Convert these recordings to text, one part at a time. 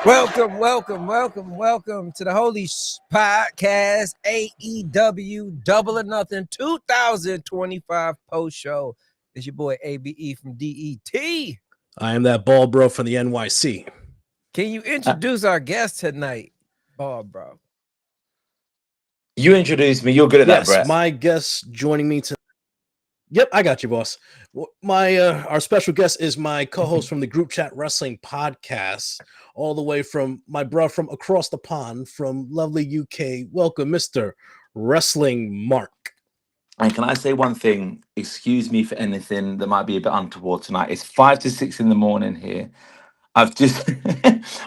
Welcome to the Holy Shhh Podcast, AEW Double or Nothing 2025 post show. It's your boy ABE from DET. I am that ball bro from the NYC. Can you introduce our guest tonight, ball bro? You introduced me. You're good at that, Brett. Yes, my guest joining me tonight. Yep, I got you, boss. Our special guest is my co-host from the Group Chat Wrestling Podcast, all the way from my bro from across the pond from lovely UK. Welcome, Mr. Wrestling Mark. And can I say one thing? Excuse me for anything that might be a bit untoward tonight. It's 5 to 6 in the morning here. I've just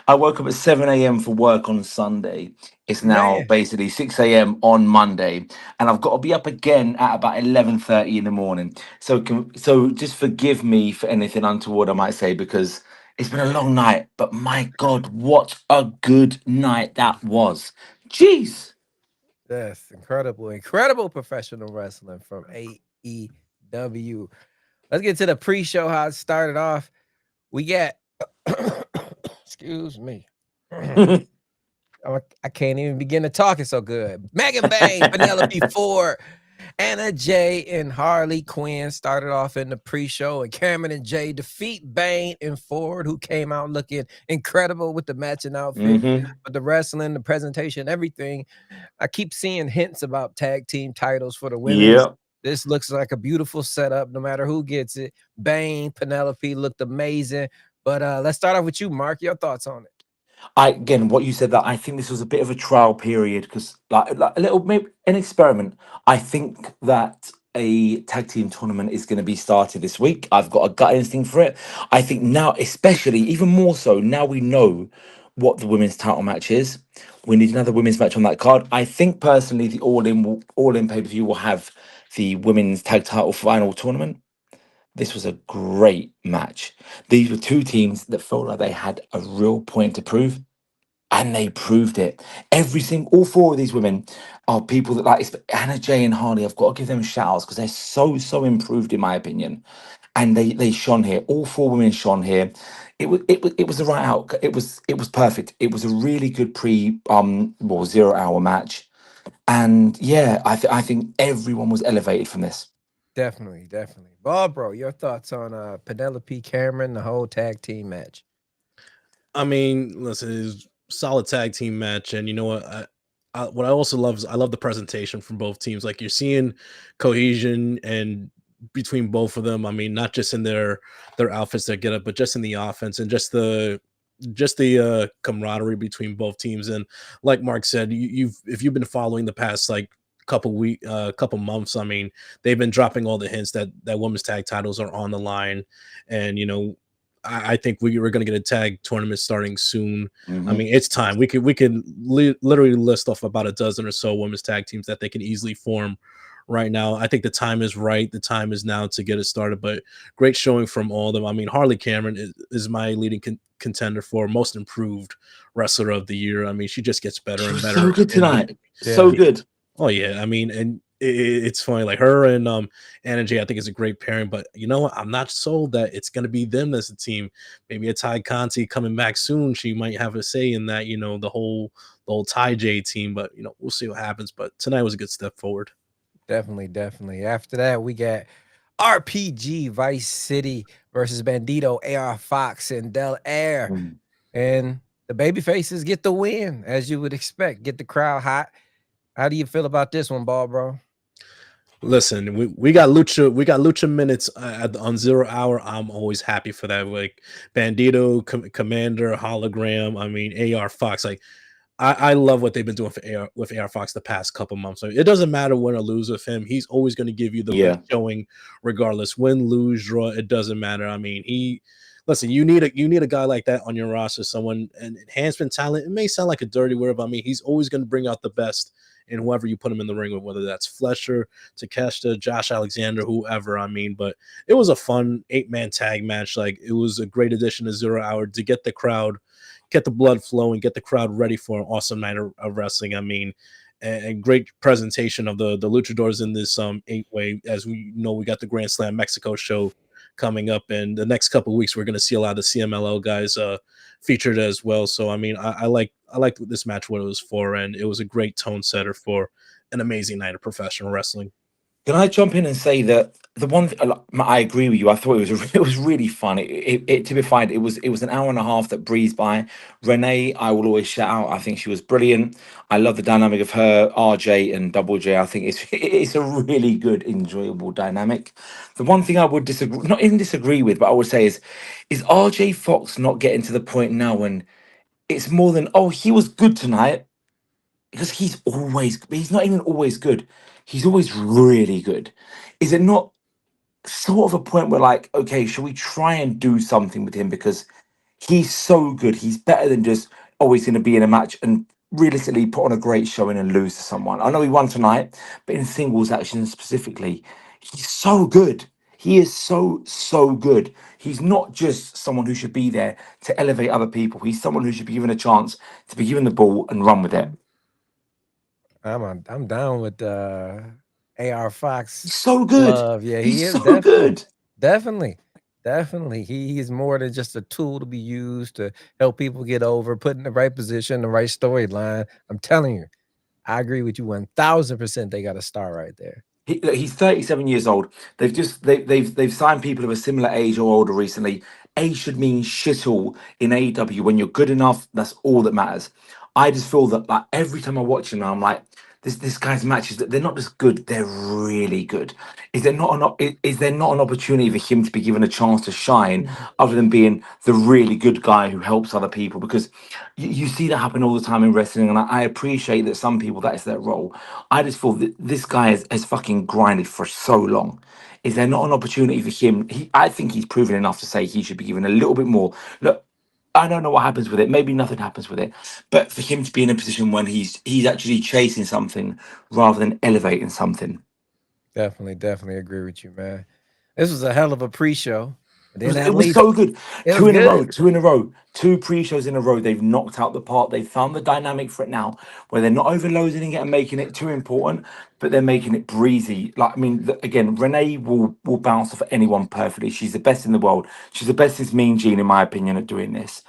I woke up at 7 a.m. for work on Sunday. It's now basically 6 a.m. on Monday, and I've got to be up again at about 11:30 in the morning. So just forgive me for anything untoward I might say, because it's been a long night. But my God, what a good night that was! Jeez. Yes, incredible professional wrestling from AEW. Let's get to the pre-show, how it started off. We got excuse me. I can't even begin to talk. It's so good. Megan Bayne, Penelope Ford, Anna Jay, and Harley Quinn started off in the pre-show, and Cameron and Jay defeat Bayne and Ford, who came out looking incredible with the matching outfit, with the wrestling, the presentation, everything. I keep seeing hints about tag team titles for the women. Yeah. This looks like a beautiful setup, no matter who gets it. Bayne, Penelope looked amazing. But let's start off with you, Mark. Your thoughts on it? Again, what you said, that I think this was a bit of a trial period, because like a little, maybe an experiment. I think that a tag team tournament is going to be started this week. I've got a gut instinct for it. I think now, especially even more so, now we know what the women's title match is. We need another women's match on that card. I think personally, the All In pay-per-view will have the women's tag title final tournament. This was a great match. These were two teams that felt like they had a real point to prove, and they proved it. All four of these women are people that, like Anna Jay and Harley. I've got to give them shout-outs because they're so improved in my opinion, and they shone here. All four women shone here. It was the right out. It was perfect. It was a really good 0 hour match, and yeah, I think everyone was elevated from this. Definitely. Bob, bro, your thoughts on Penelope, Cameron, the whole tag team match? I mean, listen, it's a solid tag team match, and you know what? What I also love is I love the presentation from both teams. Like, you're seeing cohesion and between both of them. I mean, not just in their outfits that get up, but just in the offense and just the camaraderie between both teams. And like Mark said, if you've been following the past couple months, I mean, they've been dropping all the hints that women's tag titles are on the line, and you know, I think we're going to get a tag tournament starting soon. I mean, it's time. We could literally list off about a dozen or so women's tag teams that they can easily form right now. I think the time is right. The time is now to get it started. But great showing from all of them. I mean, Harley Cameron is my leading contender for most improved wrestler of the year. I mean, she just gets better and better. So good tonight. So good. Oh yeah, I mean, and it's funny, like her and Anna Jay, I think is a great pairing. But you know what? I'm not sold that it's going to be them as a team. Maybe a Ty Conti coming back soon. She might have a say in that. You know, the whole Ty J team. But you know, we'll see what happens. But tonight was a good step forward. Definitely. After that, we got RPG Vice City versus Bandito, AR Fox, and Del Air, and the baby faces get the win, as you would expect. Get the crowd hot. How do you feel about this one, ball bro? Listen, we got lucha minutes on 0 hour. I'm always happy for that. Like Bandito, Commander, Hologram. I mean, AR Fox. Like I love what they've been doing with AR Fox the past couple months. So it doesn't matter win or lose with him. He's always going to give you the best showing, regardless. Win, lose, draw. It doesn't matter. I mean, listen, you need a guy like that on your roster. Someone, an enhancement talent. It may sound like a dirty word, but I mean, he's always going to bring out the best in whoever you put him in the ring with, whether that's Fletcher, Takeshita, Josh Alexander, whoever. I mean, but it was a fun 8-man tag match. Like, it was a great addition to 0 hour to get the crowd, get the blood flowing, get the crowd ready for an awesome night of wrestling. I mean, and great presentation of the luchadors in this 8-way. As we know, we got the Grand Slam Mexico show coming up, and the next couple of weeks we're going to see a lot of the CMLL guys featured as well. So I mean, I liked this match what it was for, and it was a great tone setter for an amazing night of professional wrestling. Can I jump in and say that the one I agree with you. I thought it was really fun. To be fine, it was an hour and a half that breezed by. Renee, I will always shout out. I think she was brilliant. I love the dynamic of her, RJ and Double J. I think it's a really good, enjoyable dynamic. The one thing I would not even disagree with, but I would say is RJ Fox not getting to the point now when it's more than, oh, he was good tonight, because he's not even always good. He's always really good. Is it not sort of a point where, like, okay, should we try and do something with him because he's so good? He's better than just always going to be in a match and realistically put on a great showing and lose to someone. I know he won tonight, but in singles action specifically, he's so good. He is so good. He's not just someone who should be there to elevate other people. He's someone who should be given a chance to be given the ball and run with it. I'm down with AR Fox. He's so good. Love. Yeah, He's he is so definitely, good. definitely. He is more than just a tool to be used to help people get over, put in the right position, the right storyline. I'm telling you, I agree with you 1000%. They got a star right there. He's 37 years old. They've signed people of a similar age or older recently. Age should mean shit all in AEW. When you're good enough, that's all that matters. I just feel that, like, every time I watch him now, I'm like, this guy's matches, that they're not just good, they're really good. Is there not an opportunity for him to be given a chance to shine, other than being the really good guy who helps other people? Because you see that happen all the time in wrestling, and I appreciate that some people that is their role. I just feel that this guy has fucking grinded for so long. Is there not an opportunity for him? I think he's proven enough to say he should be given a little bit more. Look, I don't know what happens with it. Maybe nothing happens with it. But for him to be in a position when he's actually chasing something rather than elevating something. Definitely agree with you, man. This was a hell of a pre-show. It was so good. Two in a row. Two pre-shows in a row. They've knocked out the park. They've found the dynamic for it now, where they're not overloading it and making it too important, but they're making it breezy. Like, I mean, again, Renee will bounce off anyone perfectly. She's the best in the world. She's the best since Mean Gene, in my opinion, at doing this.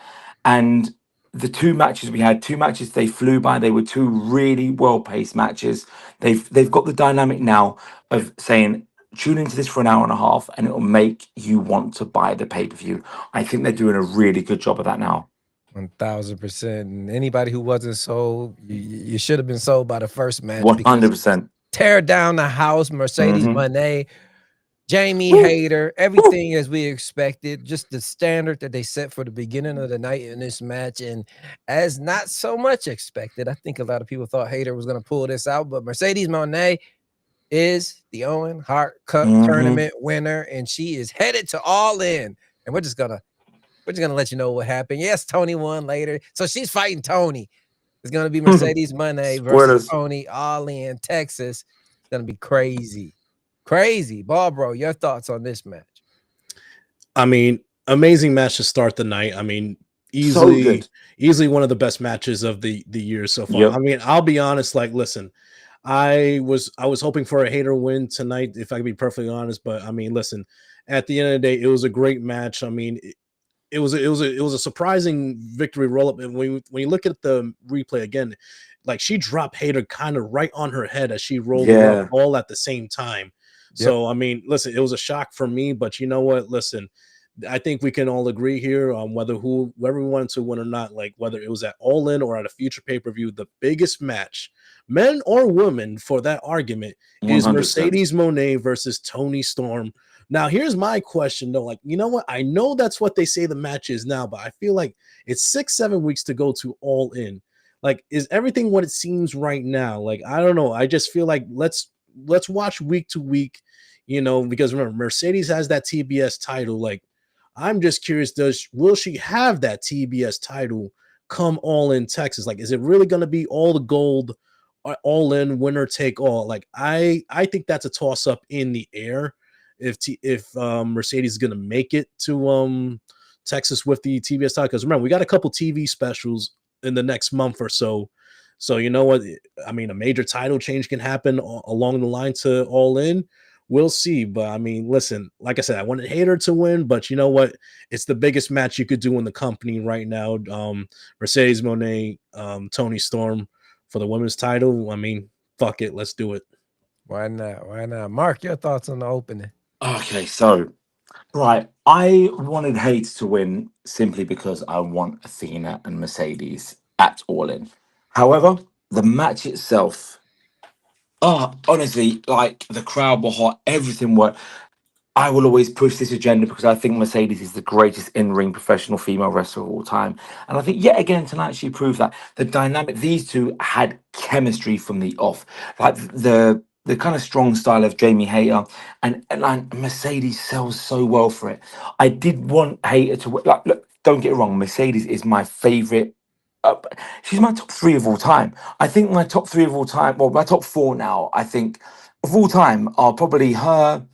And the two matches we had, they flew by. They were two really well-paced matches. They've got the dynamic now of saying, tune into this for an hour and a half and it'll make you want to buy the pay-per-view. I think they're doing a really good job of that now. 1000%. And anybody who wasn't sold, you should have been sold by the first match. 100%. Tear down the house, Mercedes Moné, Jamie Hayter, everything as we expected. Just the standard that they set for the beginning of the night in this match. And as not so much expected, I think a lot of people thought Hayter was going to pull this out, but Mercedes Moné is the Owen Hart Cup tournament winner, and she is headed to All In. And we're just gonna let you know what happened. Yes, Tony won later, so she's fighting Tony. It's gonna be Mercedes Moné versus Tony, All In, Texas. It's gonna be crazy. Ball bro, your thoughts on this match? I mean, amazing match to start the night. I mean, easily one of the best matches of the year so far. Yep. I mean, I'll be honest. Like, listen. I was hoping for a Hayter win tonight, if I could be perfectly honest. But I mean, listen, at the end of the day, it was a great match. I mean, it was a surprising victory roll up. And when you look at the replay again, like, she dropped Hayter kind of right on her head as she rolled her up all at the same time. Yep. So I mean, listen, it was a shock for me. But you know what? Listen, I think we can all agree here on whoever we wanted to win or not, like whether it was at All In or at a future pay-per-view, the biggest match, men or women, for that argument 100%. Is Mercedes Moné versus Toni Storm. Now, here's my question though. Like, you know what? I know that's what they say the match is now, but I feel like it's 6-7 weeks to go to All In. Like, is everything what it seems right now? Like, I don't know. I just feel like let's watch week to week, you know, because remember, Mercedes has that TBS title. Like, I'm just curious, will she have that TBS title come All In Texas? Like, is it really going to be all the gold, All In, winner take all? Like, I think that's a toss up in the air if Mercedes is going to make it to Texas with the TBS title. Because remember, we got a couple TV specials in the next month or so. So you know what? I mean, a major title change can happen along the line to All In. we'll see. But I mean, listen, like I said, I wanted Hayter to win, but you know what? It's the biggest match you could do in the company right now. Mercedes Moné, Tony Storm for the women's title. I mean, fuck it, let's do it. Why not? Why not? Mark, your thoughts on the opening? Okay, so right, I wanted Hayes to win simply because I want Athena and Mercedes at All In. However, the match itself, honestly, like the crowd were hot, everything worked. I will always push this agenda because I think Mercedes is the greatest in-ring professional female wrestler of all time. And I think yet again tonight she proved that the dynamic, these two had chemistry from the off. Like the kind of strong style of Jamie Hayter and like Mercedes sells so well for it. I did want Hayter to like look, don't get it wrong, Mercedes is my favorite. She's my top three of all time. I think my top three of all time, well, my top four now, I think of all time are probably her,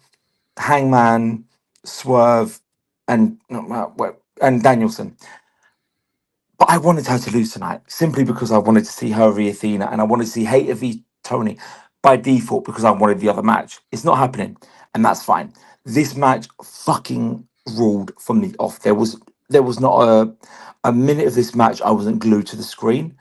Hangman, Swerve, and Danielson. But I wanted her to lose tonight simply because I wanted to see her v Athena and I wanted to see Hayter v Tony by default because I wanted the other match. It's not happening, and that's fine. This match fucking ruled from the off. There was not a minute of this match I wasn't glued to the screen.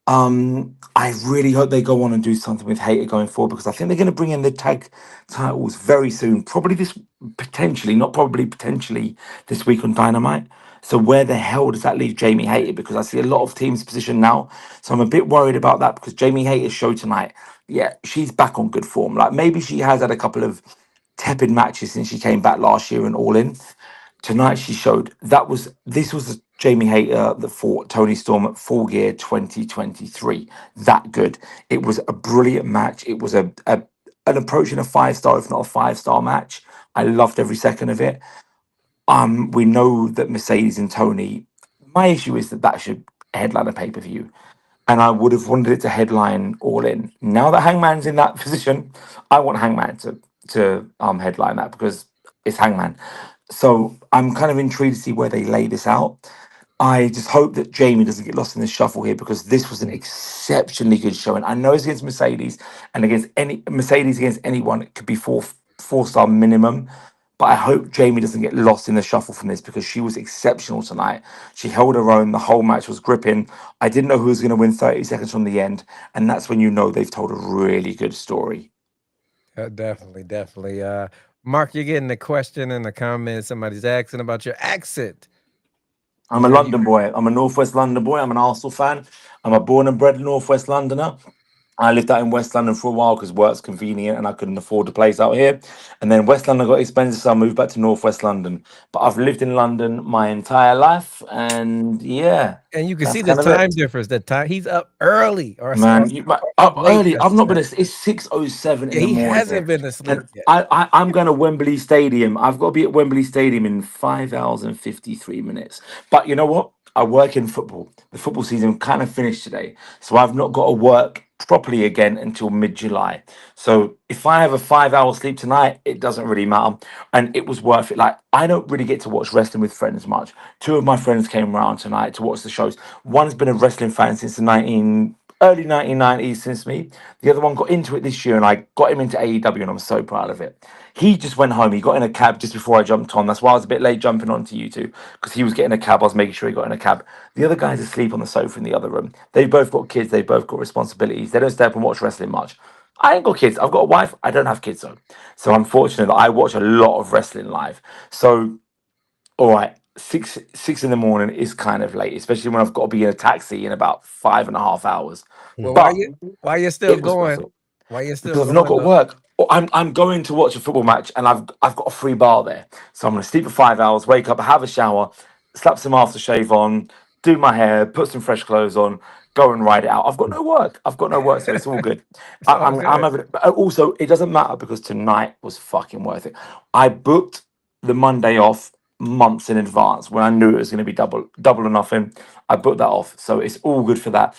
I really hope they go on and do something with Hayter going forward because I think they're going to bring in the tag titles very soon. Probably this, potentially, not probably, potentially this week on Dynamite. So where the hell does that leave Jamie Hayter? Because I see a lot of teams positioned now. So I'm a bit worried about that because Jamie Hayter's show tonight, yeah, she's back on good form. Like maybe she has had a couple of tepid matches since she came back last year and All In. Tonight she showed this was the Jamie Hayter that fought Tony Storm at Full Gear 2023. That good. It was a brilliant match. It was an approaching a 5-star, if not a 5-star match. I loved every second of it. We know that Mercedes and Tony. My issue is that should headline a pay-per-view, and I would have wanted it to headline All In. Now that Hangman's in that position, I want Hangman to headline that because it's Hangman. So I'm kind of intrigued to see where they lay this out. I just hope that Jamie doesn't get lost in the shuffle here because this was an exceptionally good showing. I know it's against Mercedes and against anyone, it could be four-star minimum. But I hope Jamie doesn't get lost in the shuffle from this because she was exceptional tonight. She held her own. The whole match was gripping. I didn't know who was going to win 30 seconds from the end. And that's when you know they've told a really good story. Definitely. Mark, you're getting the question in the comments. Somebody's asking about your accent. I'm a London boy. I'm a Northwest London boy. I'm an Arsenal fan. I'm a born and bred Northwest Londoner. I lived out in West London for a while because work's convenient and I couldn't afford a place out here. And then West London got expensive, so I moved back to Northwest London. But I've lived in London my entire life, and yeah. And you can see the time difference. The time he's up early, up early. I've not been. It's 6:07 in the morning. He hasn't been asleep yet. I'm going to Wembley Stadium. I've got to be at Wembley Stadium in 5 hours and 53 minutes. But you know what? I work in football. The football season kind of finished today, so I've not got to work properly again until mid-July. So if I have a 5-hour sleep tonight, it doesn't really matter, and it was worth it. Like I don't really get to watch wrestling with friends much. 2 of my friends came around tonight to watch the shows. One's been a wrestling fan since the early 1990s, since me. The other one got into it this year, and I got him into AEW, and I'm so proud of it. He just went home. He got in a cab just before I jumped on. That's why I was a bit late jumping on to you two, because he was getting a cab. I was making sure he got in a cab. The other guy's asleep on the sofa in the other room. They've both got kids. They've both got responsibilities. They don't stay up and watch wrestling much. I ain't got kids. I've got a wife. I don't have kids, though. So I'm fortunate that I watch a lot of wrestling live. So, all right, six in the morning is kind of late, especially when I've got to be in a taxi in about 5.5 hours. Well, why you still going? Why you still? Because I've not got work. I'm going to watch a football match, and I've got a free bar there. So I'm going to sleep for 5 hours, wake up, have a shower, slap some aftershave on, do my hair, put some fresh clothes on, go and ride it out. I've got no work. So it's all good. I'm having. Also, it doesn't matter because tonight was fucking worth it. I booked the Monday off months in advance when I knew it was going to be double or nothing. I booked that off, so it's all good for that.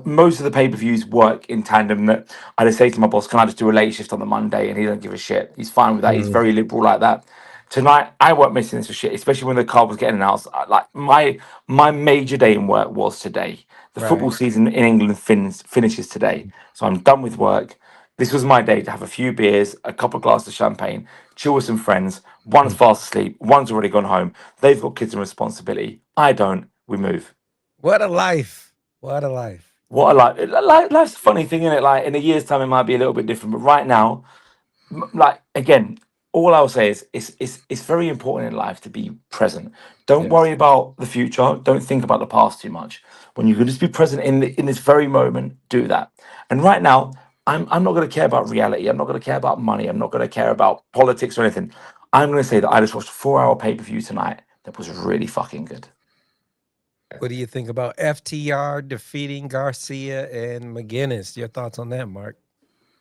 Most of the pay-per-views work in tandem. That I just say to my boss, "Can I just do a late shift on the Monday?" And he don't give a shit. He's fine with that. He's very liberal like that. Tonight, I weren't missing this for shit, especially when the card was getting announced. Like my major day in work was today. The football season in England finishes today, so I'm done with work. This was my day to have a few beers, a couple of glasses of champagne, chill with some friends. One's fast asleep, one's already gone home. They've got kids and responsibility. I don't. We move. What a life. What a life. What I like, life's a funny thing, isn't it? Like in a year's time, it might be a little bit different, but right now, like again, all I'll say is it's very important in life to be present. Don't Yes. worry about the future. Don't think about the past too much. When you can just be present in this very moment, do that. And right now, I'm not going to care about reality. I'm not going to care about money. I'm not going to care about politics or anything. I'm going to say that I just watched a 4 hour pay-per-view tonight that was really fucking good. What do you think about FTR defeating Garcia and McGinnis? Your thoughts on that, Mark?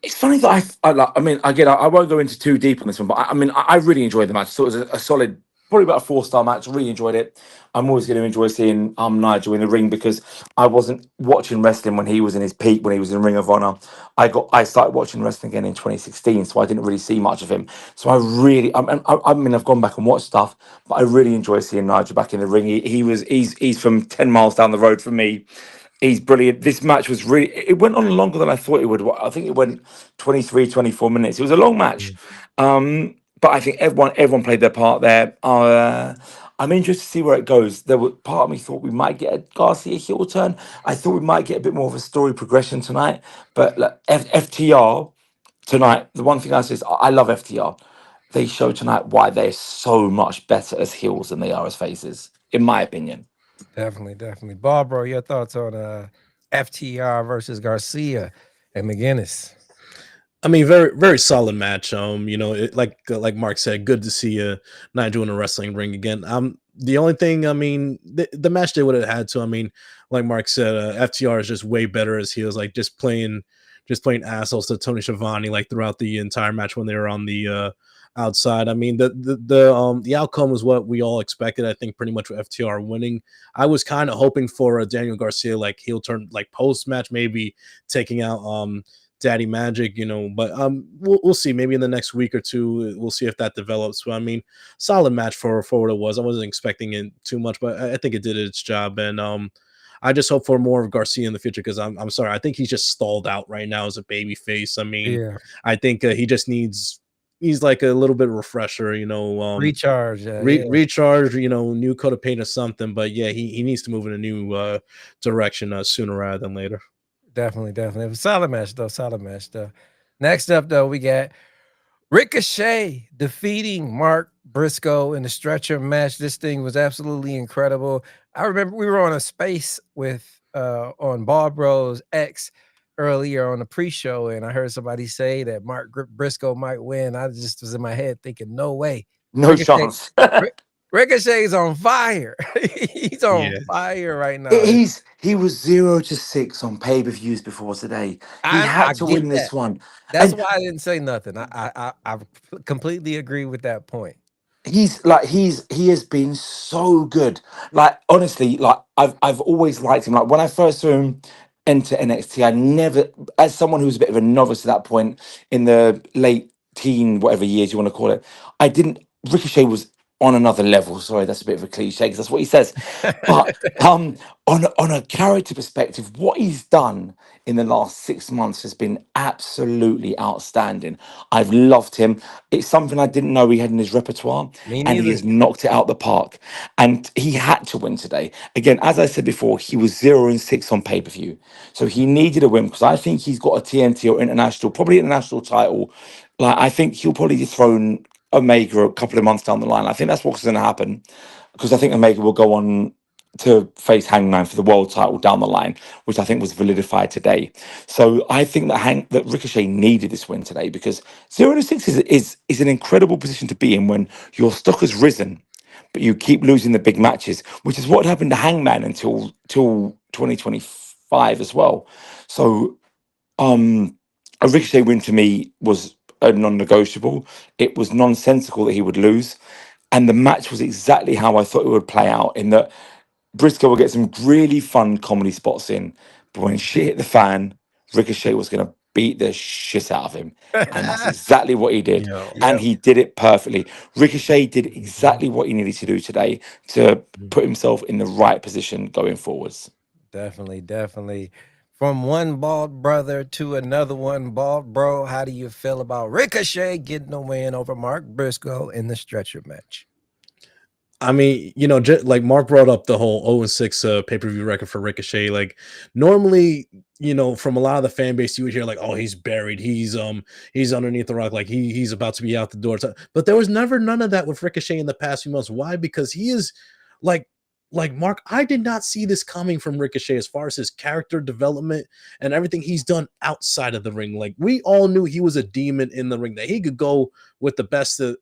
It's funny that I mean, again, I won't go into too deep on this one, but I mean, I really enjoyed the match. So it was a solid, probably about a 4-star match. Really enjoyed it. I'm always going to enjoy seeing Nigel in the ring because I wasn't watching wrestling when he was in his peak, when he was in Ring of Honor. I started watching wrestling again in 2016, so I didn't really see much of him. So I mean, I've gone back and watched stuff, but I really enjoy seeing Nigel back in the ring. He's from 10 miles down the road from me. He's brilliant. This match was really, it went on longer than I thought it would. I think it went 23, 24 minutes. It was a long match. But I think everyone played their part there. I'm interested to see where it goes. There was part of me thought we might get a Garcia heel turn. I thought we might get a bit more of a story progression tonight. But like, FTR tonight, the one thing I say is I love FTR. They show tonight why they're so much better as heels than they are as faces, in my opinion. Definitely, definitely. Barbara, your thoughts on FTR versus Garcia and McGinnis? I mean, very very solid match. Like Mark said, good to see Nigel in a wrestling ring again. The only thing, I mean, the match they would have had to. I mean, like Mark said, FTR is just way better as heels. Like just playing assholes to Tony Schiavone like throughout the entire match when they were on the outside. I mean, the outcome was what we all expected. I think pretty much with FTR winning. I was kind of hoping for a Daniel Garcia like heel turn like post match, maybe taking out Daddy Magic, but we'll see. Maybe in the next week or two, we'll see if that develops. But I mean, solid match for what it was. I wasn't expecting it too much, but I think it did its job. And I just hope for more of Garcia in the future because I'm sorry, I think he's just stalled out right now as a baby face. I mean, Yeah. I think he just he's like a little bit refresher, Recharge. recharge, new coat of paint or something. But yeah, he needs to move in a new direction sooner rather than later. Definitely, definitely. It was a solid match, though. Solid match, though. Next up, though, we got Ricochet defeating Mark Briscoe in the stretcher match. This thing was absolutely incredible. I remember we were on a space with on Barbro's X earlier on the pre-show, and I heard somebody say that Mark Briscoe might win. I just was in my head thinking, no way. No Ricochet, chance. Ricochet's on fire. He's on Yeah. fire right now. He was 0-6 on pay-per-views before today. He I had to get win this that. one. That's And why I didn't say nothing. I completely agree with that point. he has been so good. Like honestly, like I've always liked him. Like when I first saw him enter NXT, I never, as someone who was a bit of a novice at that point in the late teen, whatever years you want to call it, I didn't. Ricochet was on another level. Sorry, that's a bit of a cliche because that's what he says. But on a character perspective, what he's done in the last 6 months has been absolutely outstanding. I've loved him. It's something I didn't know he had in his repertoire, Me and he neither. has knocked it out the park. And he had to win today. Again, as I said before, he was 0-6 on pay per view, so he needed a win because I think he's got a TNT or international, probably international title. Like I think he'll probably dethrone Omega a couple of months down the line. I think that's what's going to happen because I think Omega will go on to face Hangman for the world title down the line, which I think was validified today. So I think that Ricochet needed this win today because 0-6 is an incredible position to be in when your stock has risen, but you keep losing the big matches, which is what happened to Hangman until 2025 as well. So a Ricochet win to me was a non-negotiable. It was nonsensical that he would lose, and the match was exactly how I thought it would play out. In that Briscoe will get some really fun comedy spots in, but when shit hit the fan, Ricochet was going to beat the shit out of him. And that's exactly what he did. Yeah. And Yep. he did it perfectly. Ricochet did exactly what he needed to do today to put himself in the right position going forwards. Definitely, definitely. From one bald brother to another one bald bro, how do you feel about Ricochet getting the win over Mark Briscoe in the stretcher match? I mean, like Mark brought up the whole 0-6 pay-per-view record for Ricochet. Like normally, from a lot of the fan base, you would hear like, "Oh, he's buried. He's underneath the rock. Like he's about to be out the door." But there was never none of that with Ricochet in the past few months. Why? Because he is like Mark. I did not see this coming from Ricochet as far as his character development and everything he's done outside of the ring. Like we all knew he was a demon in the ring, that he could go with the best of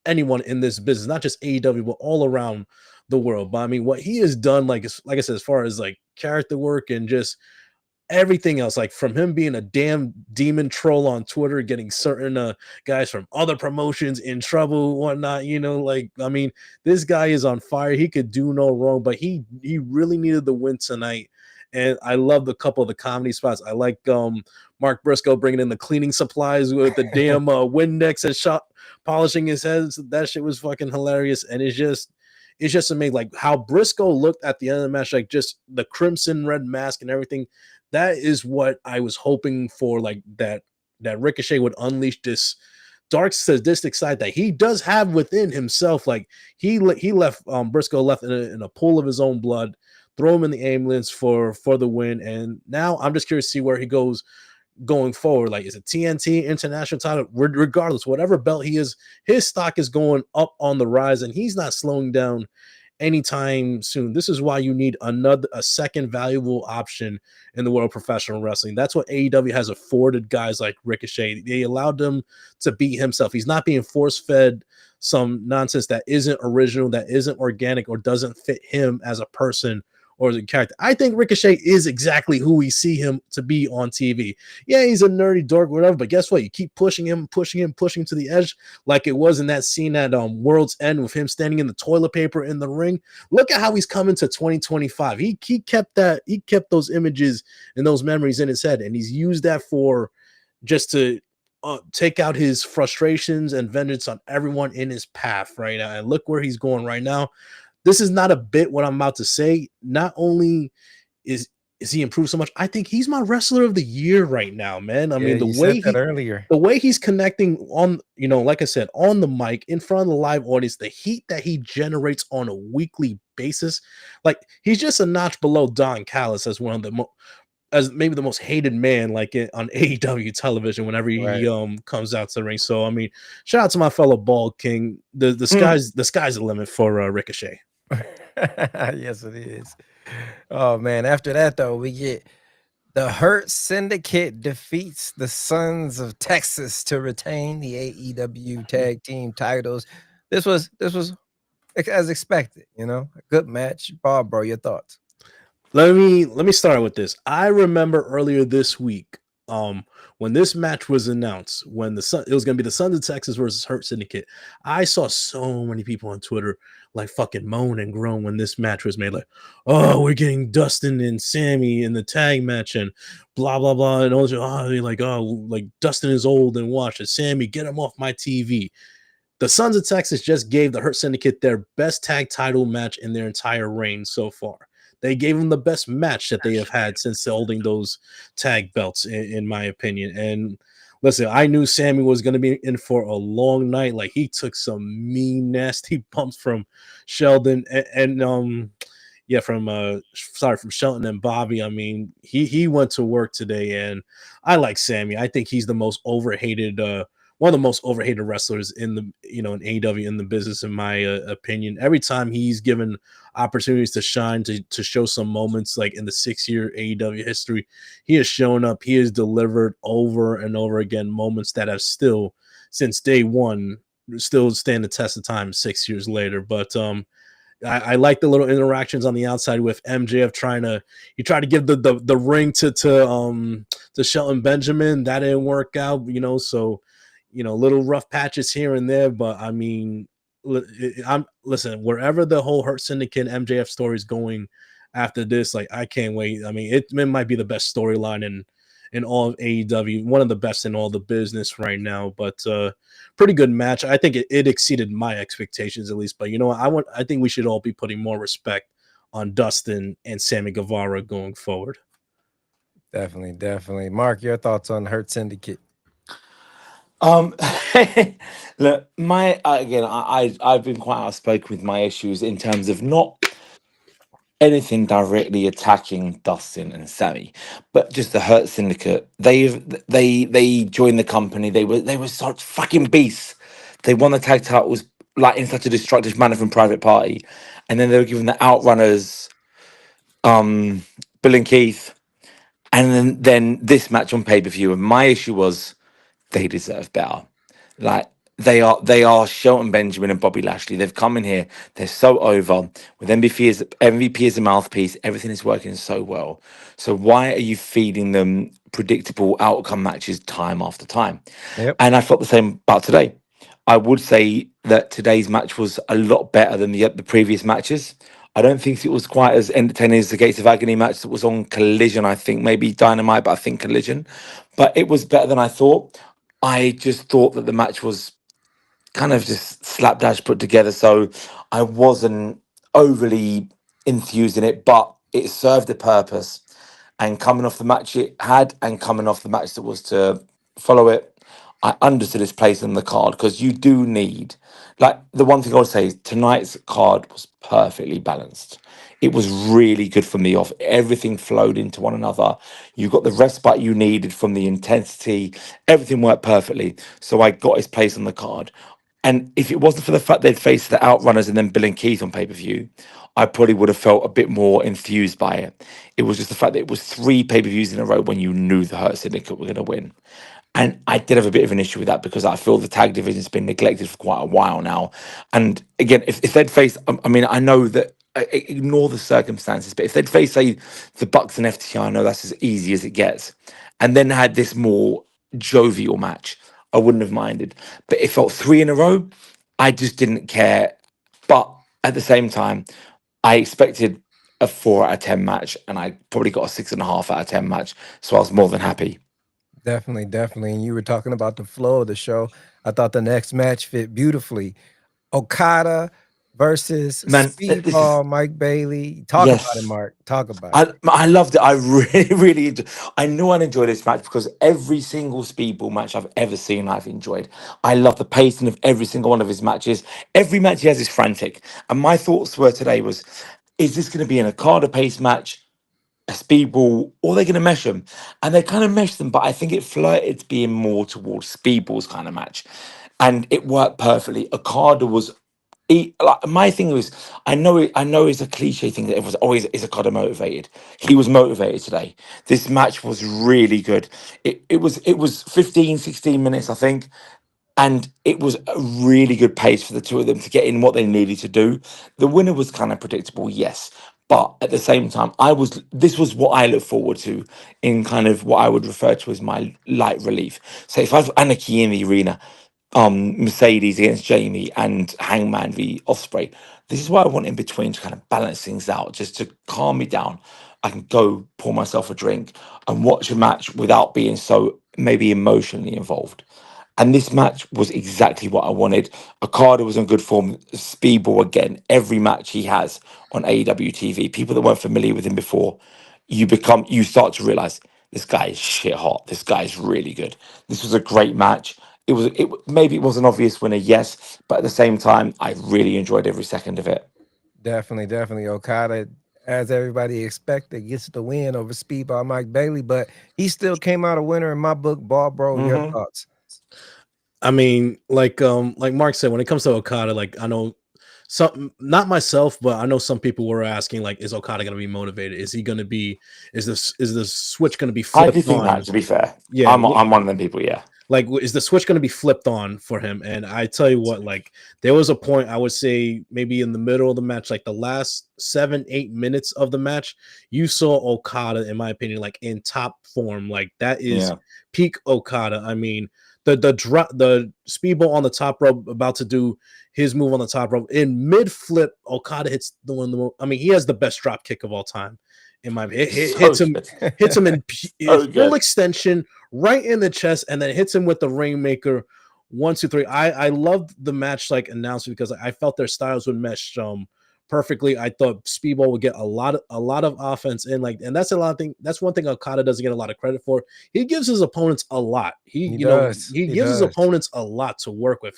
anyone in this business, not just AEW, but all around the world. But I mean, what he has done, like I said, as far as like character work and just everything else, like from him being a damn demon troll on Twitter, getting certain guys from other promotions in trouble, whatnot. Like I mean, this guy is on fire. He could do no wrong, but he really needed the win tonight. And I love the couple of the comedy spots. I like Mark Briscoe bringing in the cleaning supplies with the damn Windex and shot polishing his head. That shit was fucking hilarious. And it's just amazing, like how Briscoe looked at the end of the match, like just the crimson red mask and everything. That is what I was hoping for, like that Ricochet would unleash this dark sadistic side that he does have within himself. Like he left Briscoe left in a pool of his own blood, throw him in the ambulance for the win. And now I'm just curious to see where he goes going forward. Like, is it TNT international title? Regardless, whatever belt he is, his stock is going up on the rise, and he's not slowing down anytime soon. This is why you need a second valuable option in the world of professional wrestling. That's what AEW has afforded guys like Ricochet. They allowed him to be himself. He's not being force-fed some nonsense that isn't original, that isn't organic, or doesn't fit him as a person or as a character. I think Ricochet is exactly who we see him to be on TV. Yeah, he's a nerdy dork, whatever, but guess what? You keep pushing him to the edge, like it was in that scene at World's End with him standing in the toilet paper in the ring. Look at how he's coming to 2025. He kept those images and those memories in his head, and he's used that for just to take out his frustrations and vengeance on everyone in his path right now. And look where he's going right now. This is not a bit what I'm about to say. Not only is he improved so much, I think he's my wrestler of the year right now, man. I mean, the way he's connecting on, like I said, on the mic in front of the live audience, the heat that he generates on a weekly basis, like he's just a notch below Don Callis as one of the as maybe the most hated man, like on AEW television whenever he comes out to the ring. So I mean, shout out to my fellow Bald King. The sky's the limit for Ricochet. Yes, it is. Oh man! After that, though, we get the Hurt Syndicate defeats the Sons of Texas to retain the AEW Tag Team titles. This was as expected. A good match. Bob, bro, your thoughts? Let me start with this. I remember earlier this week, when this match was announced, when it was going to be the Sons of Texas versus Hurt Syndicate, I saw so many people on Twitter like fucking moan and groan when this match was made. Like, oh, we're getting Dustin and Sammy in the tag match and blah blah blah, and also like Dustin is old and watch it. Sammy, get him off my TV. The Sons of Texas just gave the Hurt Syndicate their best tag title match in their entire reign so far. They gave them the best match that they have had since holding those tag belts, in my opinion. And listen, I knew Sammy was going to be in for a long night. Like he took some mean, nasty bumps from Sheldon from Shelton and Bobby. I mean, he went to work today, and I like Sammy. I think he's the most overhated, one of the most overhated wrestlers in the in AEW in the business, in my opinion. Every time he's given opportunities to shine, to show some moments, like in the 6-year AEW history, he has shown up. He has delivered over and over again moments that have still, since day one, still stand the test of time 6 years later. But I like the little interactions on the outside with MJF trying to give the ring to Shelton Benjamin. That didn't work out, so little rough patches here and there. But I mean, listen, wherever the whole Hurt Syndicate MJF story is going after this, like I can't wait. I mean, it might be the best storyline in all of AEW, one of the best in all the business right now. But pretty good match. I think it exceeded my expectations at least. But you know what? I think we should all be putting more respect on Dustin and Sammy Guevara going forward. Definitely. Mark, your thoughts on Hurt Syndicate? Um, look, my again, I've been quite outspoken with my issues in terms of not anything directly attacking Dustin and Sammy, but just the Hurt Syndicate. They joined the company. They were such fucking beasts. They won the tag titles like in such a destructive manner from Private Party, and then they were given the Outrunners, um, Bill and Keith, and then this match on pay per view. And my issue was they deserve better. Like they are Shelton Benjamin and Bobby Lashley. They've come in here. They're so over with MVP as a mouthpiece. Everything is working so well. So why are you feeding them predictable outcome matches time after time? Yep. And I felt the same about today. I would say that today's match was a lot better than the previous matches. I don't think it was quite as entertaining as the Gates of Agony match that was on Collision. I think maybe Dynamite, but I think Collision. But it was better than I thought. I just thought that the match was kind of just slapdash put together. So I wasn't overly enthused in it, but it served a purpose. And coming off the match it had, and coming off the match that was to follow it, I understood its place on the card because you do need, like, the one thing I would say is tonight's card was perfectly balanced. It was really good from the off. Everything flowed into one another. You got the respite you needed from the intensity. Everything worked perfectly. So I got his place on the card. And if it wasn't for the fact they'd faced the Outrunners and then Bill and Keith on pay per view, I probably would have felt a bit more enthused by it. It was just the fact that it was three pay per views in a row when you knew the Hurt Syndicate were going to win. And I did have a bit of an issue with that because I feel the tag division's been neglected for quite a while now. And again, if they'd faced, I mean, I know that ignore the circumstances, but if they'd faced, say, the Bucks and FTR, I know that's as easy as it gets, and then had this more jovial match, I wouldn't have minded. But it felt three in a row. I just didn't care. But at the same time, I expected a 4 out of 10 match, and I probably got a 6.5 out of 10 match. So I was more than happy. Definitely. And you were talking about the flow of the show. I thought the next match fit beautifully. Okada versus Man, this is Speedball Mike Bailey. Talk about it, yes. Mark. Talk about it. I loved it. I really enjoyed. I knew I'd enjoy this match because every single Speedball match I've ever seen, I've enjoyed. I love the pacing of every single one of his matches. Every match he has is frantic. And my thoughts were today was, is this going to be an Okada pace match, a Speedball, or are they going to mesh them? And they kind of meshed them, but I think it flirted being more towards Speedball's kind of match. And it worked perfectly. Okada was like, my thing was, I know it's a cliche thing that everyone's always is a kind of motivated. He was motivated today. This match was really good. It was 15, 16 minutes, I think, and it was a really good pace for the two of them to get in what they needed to do. The winner was kind of predictable, yes, but at the same time, this was what I look forward to in kind of what I would refer to as my light relief. So if I've Anarchy in the arena, Mercedes against Jamie and Hangman v Osprey. This is what I want in between to kind of balance things out, just to calm me down. I can go pour myself a drink and watch a match without being so maybe emotionally involved. And this match was exactly what I wanted. Okada was in good form. Speedball again. Every match he has on AEW TV, people that weren't familiar with him before, you start to realize this guy is shit hot. This guy is really good. This was a great match. Maybe it was an obvious winner, yes, but at the same time, I really enjoyed every second of it. Definitely. Okada, as everybody expected, gets the win over Speedball Mike Bailey, but he still came out a winner in my book. Ball Bro, your Hmm. thoughts? I mean, like Mark said, when it comes to Okada, like I know some, not myself, but I know some people were asking, like, is Okada going to be motivated? Is he going to be? Is the switch going to be I do flipped think on? that, to be fair, Yeah, I'm one of them people. Yeah, like, is the switch going to be flipped on for him? And I tell you what, like, there was a point, I would say maybe in the middle of the match, like the last 7-8 minutes of the match, you saw Okada, in my opinion, like in top form. Like that is yeah. peak Okada. I mean, the Speedball on the top rope, about to do his move on the top rope, in mid flip, Okada hits the one. I mean, he has the best drop kick of all time. In my it So good, hits him in so full good. extension right in the chest, and then hits him with the Rainmaker. 1, 2, 3. I loved the match like announcement because I felt their styles would mesh perfectly. I thought Speedball would get a lot of offense in, like, and that's a lot of thing. That's one thing Okada doesn't get a lot of credit for. He gives his opponents a lot. He does. He He gives his does. opponents a lot to work with.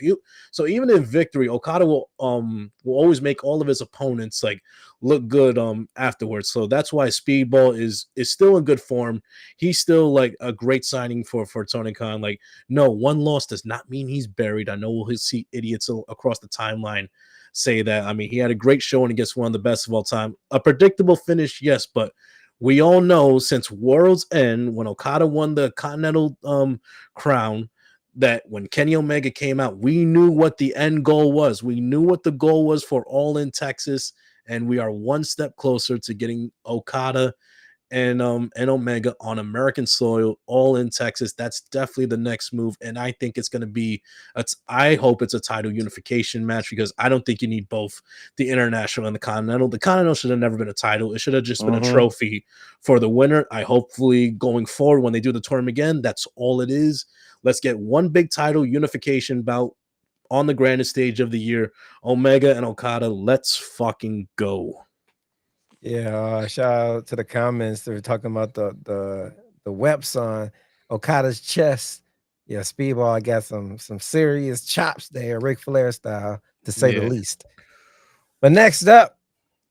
So even in victory, Okada will always make all of his opponents like look good afterwards. So that's why Speedball is still in good form. He's still like a great signing for Tony Khan. Like, no, one loss does not mean he's buried. I know we'll see idiots across the timeline say that. I mean, he had a great showing against one of the best of all time. A predictable finish, yes, but we all know since World's End, when Okada won the Continental crown, that when Kenny Omega came out, we knew what the end goal was. We knew what the goal was for All in Texas, and we are one step closer to getting Okada and Omega on American soil, all in Texas. That's definitely the next move, and I think it's going to be. I hope it's a title unification match because I don't think you need both the international and the continental. The continental should have never been a title; it should have just been a trophy for the winner. I hopefully going forward when they do the tournament again, that's all it is. Let's get one big title unification bout on the grandest stage of the year. Omega and Okada, let's fucking go. Yeah, shout out to the comments. They were talking about the webs on Okada's chest. Yeah, Speedball got some serious chops there, Ric Flair style, to say the least. But next up,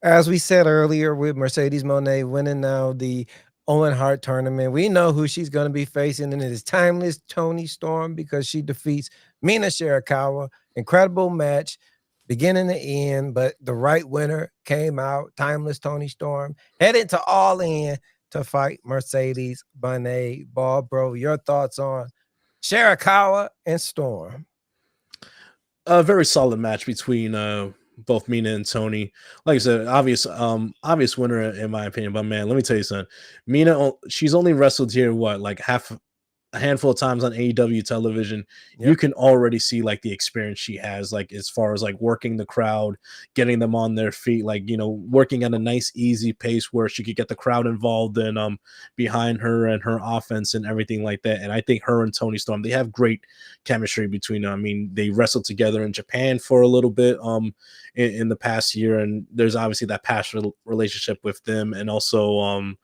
as we said earlier, with Mercedes Moné winning now the Owen Hart tournament, we know who she's going to be facing, and it is Timeless Toni Storm because she defeats Mina Shirakawa. Incredible match, beginning to end, but the right winner came out. Timeless Toni Storm headed to All In to fight Mercedes Moné. Ball, bro, your thoughts on Shirakawa and Storm? A very solid match between both Mina and Tony. Like I said, obvious winner in my opinion. But man, let me tell you something. Mina, she's only wrestled here like a handful of times on AEW television. You can already see like the experience she has, like as far as like working the crowd, getting them on their feet, like, working at a nice easy pace where she could get the crowd involved and behind her and her offense and everything like that. And I think her and Toni Storm, they have great chemistry between them. I mean, they wrestled together in Japan for a little bit in the past year, and there's obviously that past relationship with them, and also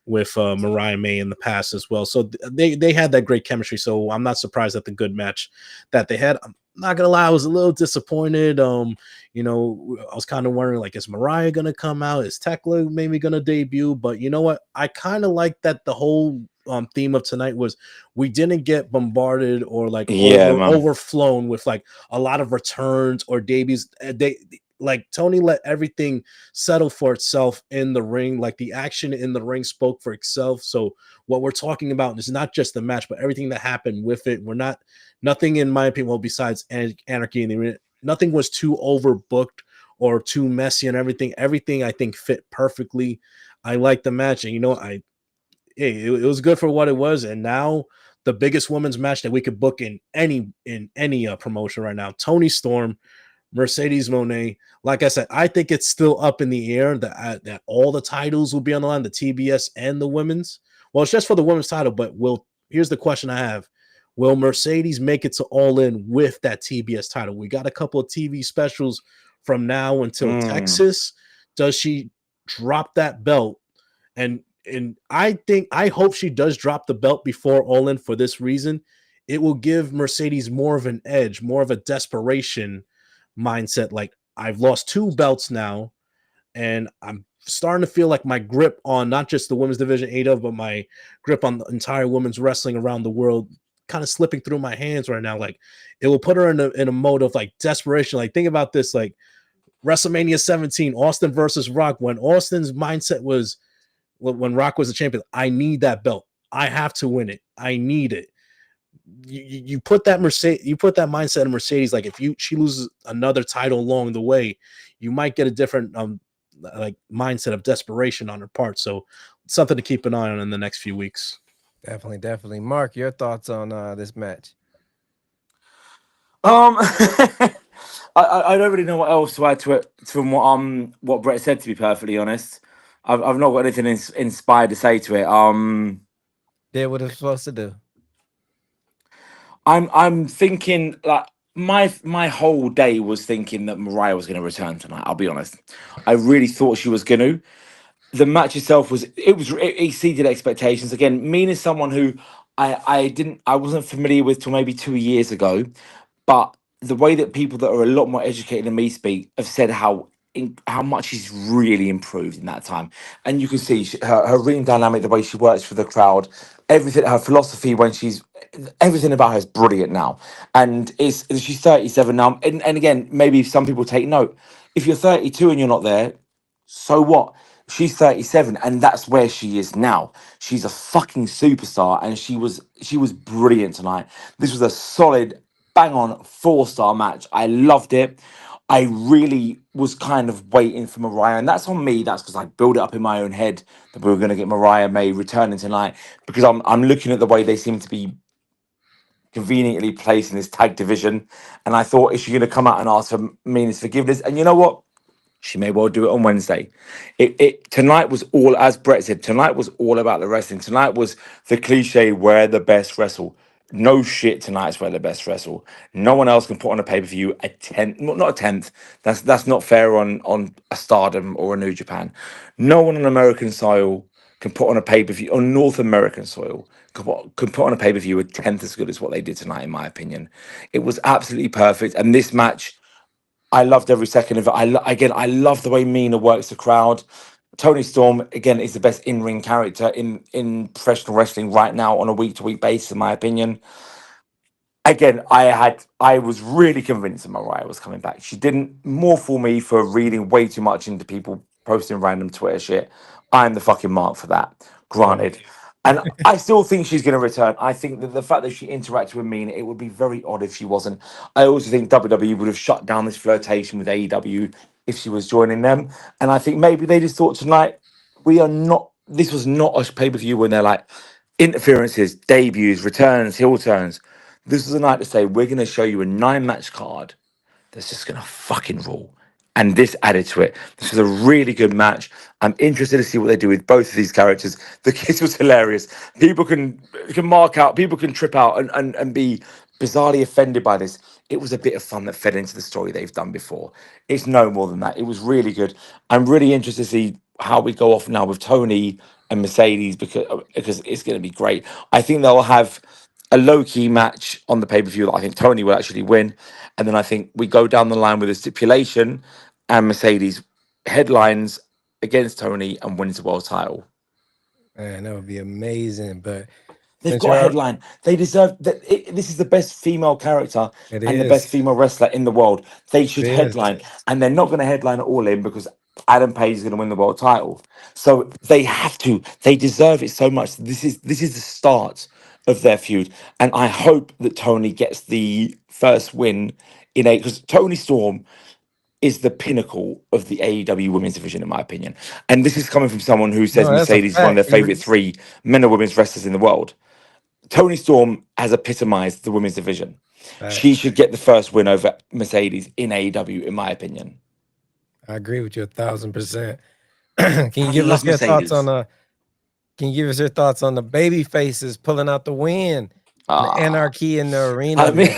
with Mariah May in the past as well. So they had that great chemistry. So I'm not surprised at the good match that they had. I'm not gonna lie, I was a little disappointed. I was kind of wondering, like, is Mariah gonna come out? Is Tekla maybe gonna debut? But you know what? I kind of like that the whole theme of tonight was we didn't get bombarded or like overflown with like a lot of returns or debuts. Like Tony let everything settle for itself in the ring. Like the action in the ring spoke for itself. So what we're talking about is not just the match, but everything that happened with it. Nothing in my opinion, well, besides Anarchy in the Arena, nothing was too overbooked or too messy and everything. Everything I think fit perfectly. I like the match, and it was good for what it was. And now the biggest women's match that we could book in any promotion right now, Toni Storm, Mercedes Moné. Like I said, I think it's still up in the air that all the titles will be on the line, the TBS and the women's. Well, it's just for the women's title, but here's the question I have. Will Mercedes make it to All In with that TBS title? We got a couple of TV specials from now until Texas. Does she drop that belt? And I hope she does drop the belt before All In for this reason. It will give Mercedes more of an edge, more of a desperation mindset. Like, I've lost 2 belts now, and I'm starting to feel like my grip on not just the women's division AEW, but my grip on the entire women's wrestling around the world kind of slipping through my hands right now. Like, it will put her in a mode of like desperation. Like, think about this, like WrestleMania 17, Austin versus Rock, when Austin's mindset was, when Rock was the champion, I need that belt. I have to win it. I need it. You put that mindset in Mercedes. Like, if she loses another title along the way, you might get a different like mindset of desperation on her part. So something to keep an eye on in the next few weeks. Definitely. Mark, your thoughts on this match? I don't really know what else to add to it from what Brett said, to be perfectly honest. I've not got anything inspired to say to it. Did what it's supposed to do. I'm thinking like my whole day was thinking that Mariah was going to return tonight. I'll be honest. I really thought she was going to. The match itself it exceeded expectations. Again, me as someone who I wasn't familiar with till maybe 2 years ago, but the way that people that are a lot more educated than me speak have said how much she's really improved in that time, and you can see her ring dynamic, the way she works for the crowd, everything, her philosophy when she's everything about her is brilliant now, and she's 37 now, and again, maybe some people take note. If you're 32 and you're not there, so what? She's 37 and that's where she is now. She's a fucking superstar and she was brilliant tonight. This was a solid bang on 4-star match. I loved it. I really was kind of waiting for Mariah, and that's on me. That's because I built it up in my own head that we were going to get Mariah May returning tonight, because I'm looking at the way they seem to be conveniently placed in this tag division, and I thought, is she going to come out and ask for Mina's forgiveness? And you know what? She may well do it on Wednesday. It tonight was all, as Brett said, tonight was all about the wrestling. Tonight was the cliche where the best wrestle. No shit, tonight's where the best wrestle. No one else can put on a pay-per-view a tenth, not a tenth. That's not fair on a Stardom or a New Japan. No one on American soil can put on a pay-per-view on North American soil. Can put on a pay-per-view a tenth as good as what they did tonight, in my opinion. It was absolutely perfect. And this match, I loved every second of it. Again, I love the way Mina works the crowd. Tony Storm, again, is the best in-ring character in professional wrestling right now on a week-to-week basis, in my opinion. Again, I was really convinced that Mariah was coming back. She didn't, more for me for reading way too much into people posting random Twitter shit. I'm the fucking mark for that. Right. Granted. And I still think she's going to return. I think that the fact that she interacted with me, it would be very odd if she wasn't. I also think WWE would have shut down this flirtation with AEW if she was joining them. And I think maybe they just thought tonight, this was not a pay per view when they're like interferences, debuts, returns, heel turns. This was a night to say, we're going to show you a 9-match card that's just going to fucking rule. And this added to it. This was a really good match. I'm interested to see what they do with both of these characters. The kiss was hilarious. People can mark out, people can trip out and be bizarrely offended by this. It was a bit of fun that fed into the story they've done before. It's no more than that. It was really good. I'm really interested to see how we go off now with Tony and Mercedes, because it's going to be great. I think they'll have a low-key match on the pay-per-view that I think Tony will actually win. And then I think we go down the line with a stipulation and Mercedes headlines against Tony and wins the world title. Man, that would be amazing. But They've since got a you're, headline. They deserve that. This is the best female character it and the best is, female wrestler in the world. They it should is. headline, and they're not going to headline it all in because Adam Page is going to win the world title. So they have to. They deserve it so much. This is the start of their feud, and I hope that Tony gets the first win in a, because Tony Storm is the pinnacle of the AEW women's division, in my opinion. And this is coming from someone who says No, that's a Mercedes is one of fact. their favorite 3 men or women's wrestlers in the world. Tony Storm has epitomized the women's division. She Facts. should get the first win over Mercedes in AEW, in my opinion. I agree with you 1,000%. Can you I give us love your thoughts on Mercedes. the baby faces pulling out the win and the Ah, anarchy in the arena, I mean,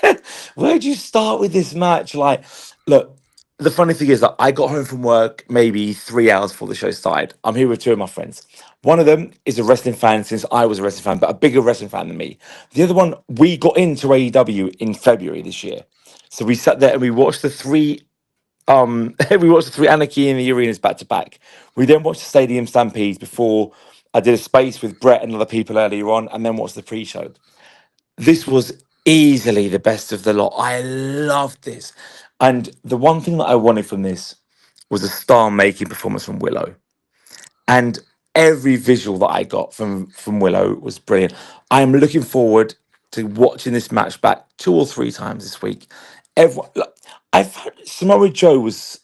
man? where'd you start with this match? Like, look, the funny thing is that I got home from work maybe 3 hours before the show started. I'm here with 2 of my friends. One of them is a wrestling fan since I was a wrestling fan, but a bigger wrestling fan than me. The other one, we got into AEW in February this year. So we sat there and we watched the 3 we watched the 3 Anarchy in the arenas back to back. We then watched the Stadium Stampedes before I did a space with Brett and other people earlier on, and then watched the pre-show. This was easily the best of the lot. I loved this. And the one thing that I wanted from this was a star-making performance from Willow. And every visual that I got from Willow was brilliant. I am looking forward to watching this match back 2 or 3 times this week. Everyone, look, I've heard Samoa Joe was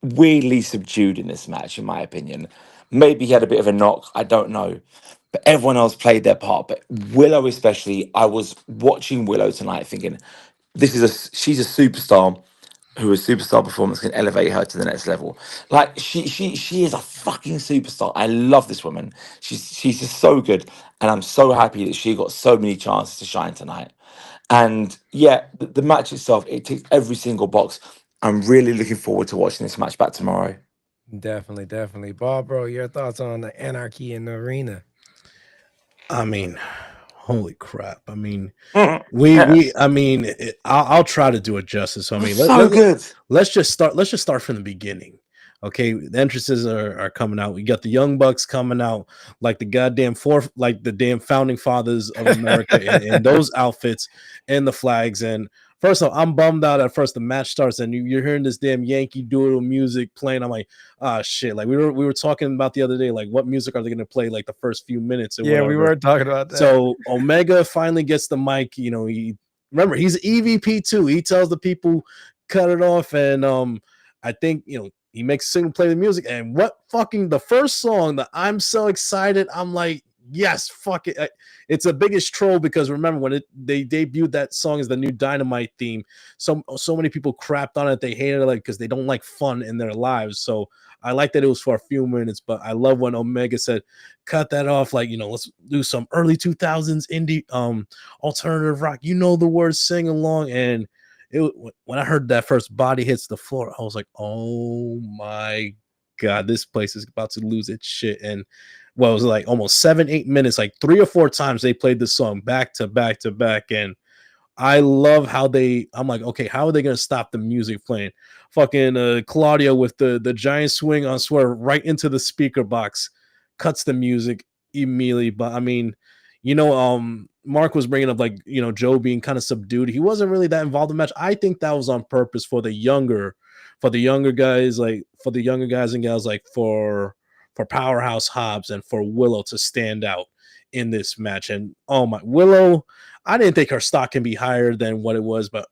weirdly subdued in this match, in my opinion. Maybe he had a bit of a knock, I don't know. But everyone else played their part. But Willow, especially, I was watching Willow tonight thinking, she's a superstar who a superstar performance can elevate her to the next level. Like she is a fucking superstar. I love this woman. She's just so good. And I'm so happy that she got so many chances to shine tonight. And yeah, the match itself, it ticks every single box. I'm really looking forward to watching this match back tomorrow. Definitely, definitely. Bob, bro, your thoughts on the anarchy in the arena? I mean, holy crap. I mean, Yes. I mean, I'll try to do it justice. I It was mean, so good. let's just start from the beginning. Okay, the entrances are coming out. We got the Young Bucks coming out like the goddamn like the damn founding fathers of America in those outfits and the flags. And first of all, I'm bummed out at first. The match starts and you're hearing this damn Yankee Doodle music playing. I'm like, ah, shit. Like we were talking about the other day, like what music are they gonna play like the first few minutes or Yeah, whatever. we were talking about that. So Omega finally gets the mic. You know, remember he's EVP too. He tells the people cut it off, and I think he makes a signal play the music. And what fucking the first song that I'm so excited, I'm like, yes, fuck it. It's the biggest troll because remember when they debuted that song as the new Dynamite theme, so many people crapped on it. They hated it like because they don't like fun in their lives. So I like that it was for a few minutes, but I love when Omega said, cut that off. Like, let's do some early 2000s indie alternative rock. You know the words, sing along. And when I heard that first body hits the floor, I was like, oh my God, this place is about to lose its shit. And it was like almost 7-8 minutes, like 3 or 4 times they played this song back to back to back. And I love how I'm like, okay, how are they going to stop the music playing? Fucking Claudio with the giant swing on Swerve right into the speaker box, cuts the music immediately. But I mean, Mark was bringing up like, Joe being kind of subdued. He wasn't really that involved in the match. I think that was on purpose for the younger guys, like for the younger guys and gals, like for Powerhouse Hobbs and for Willow to stand out in this match. And oh my, Willow, I didn't think her stock can be higher than what it was, but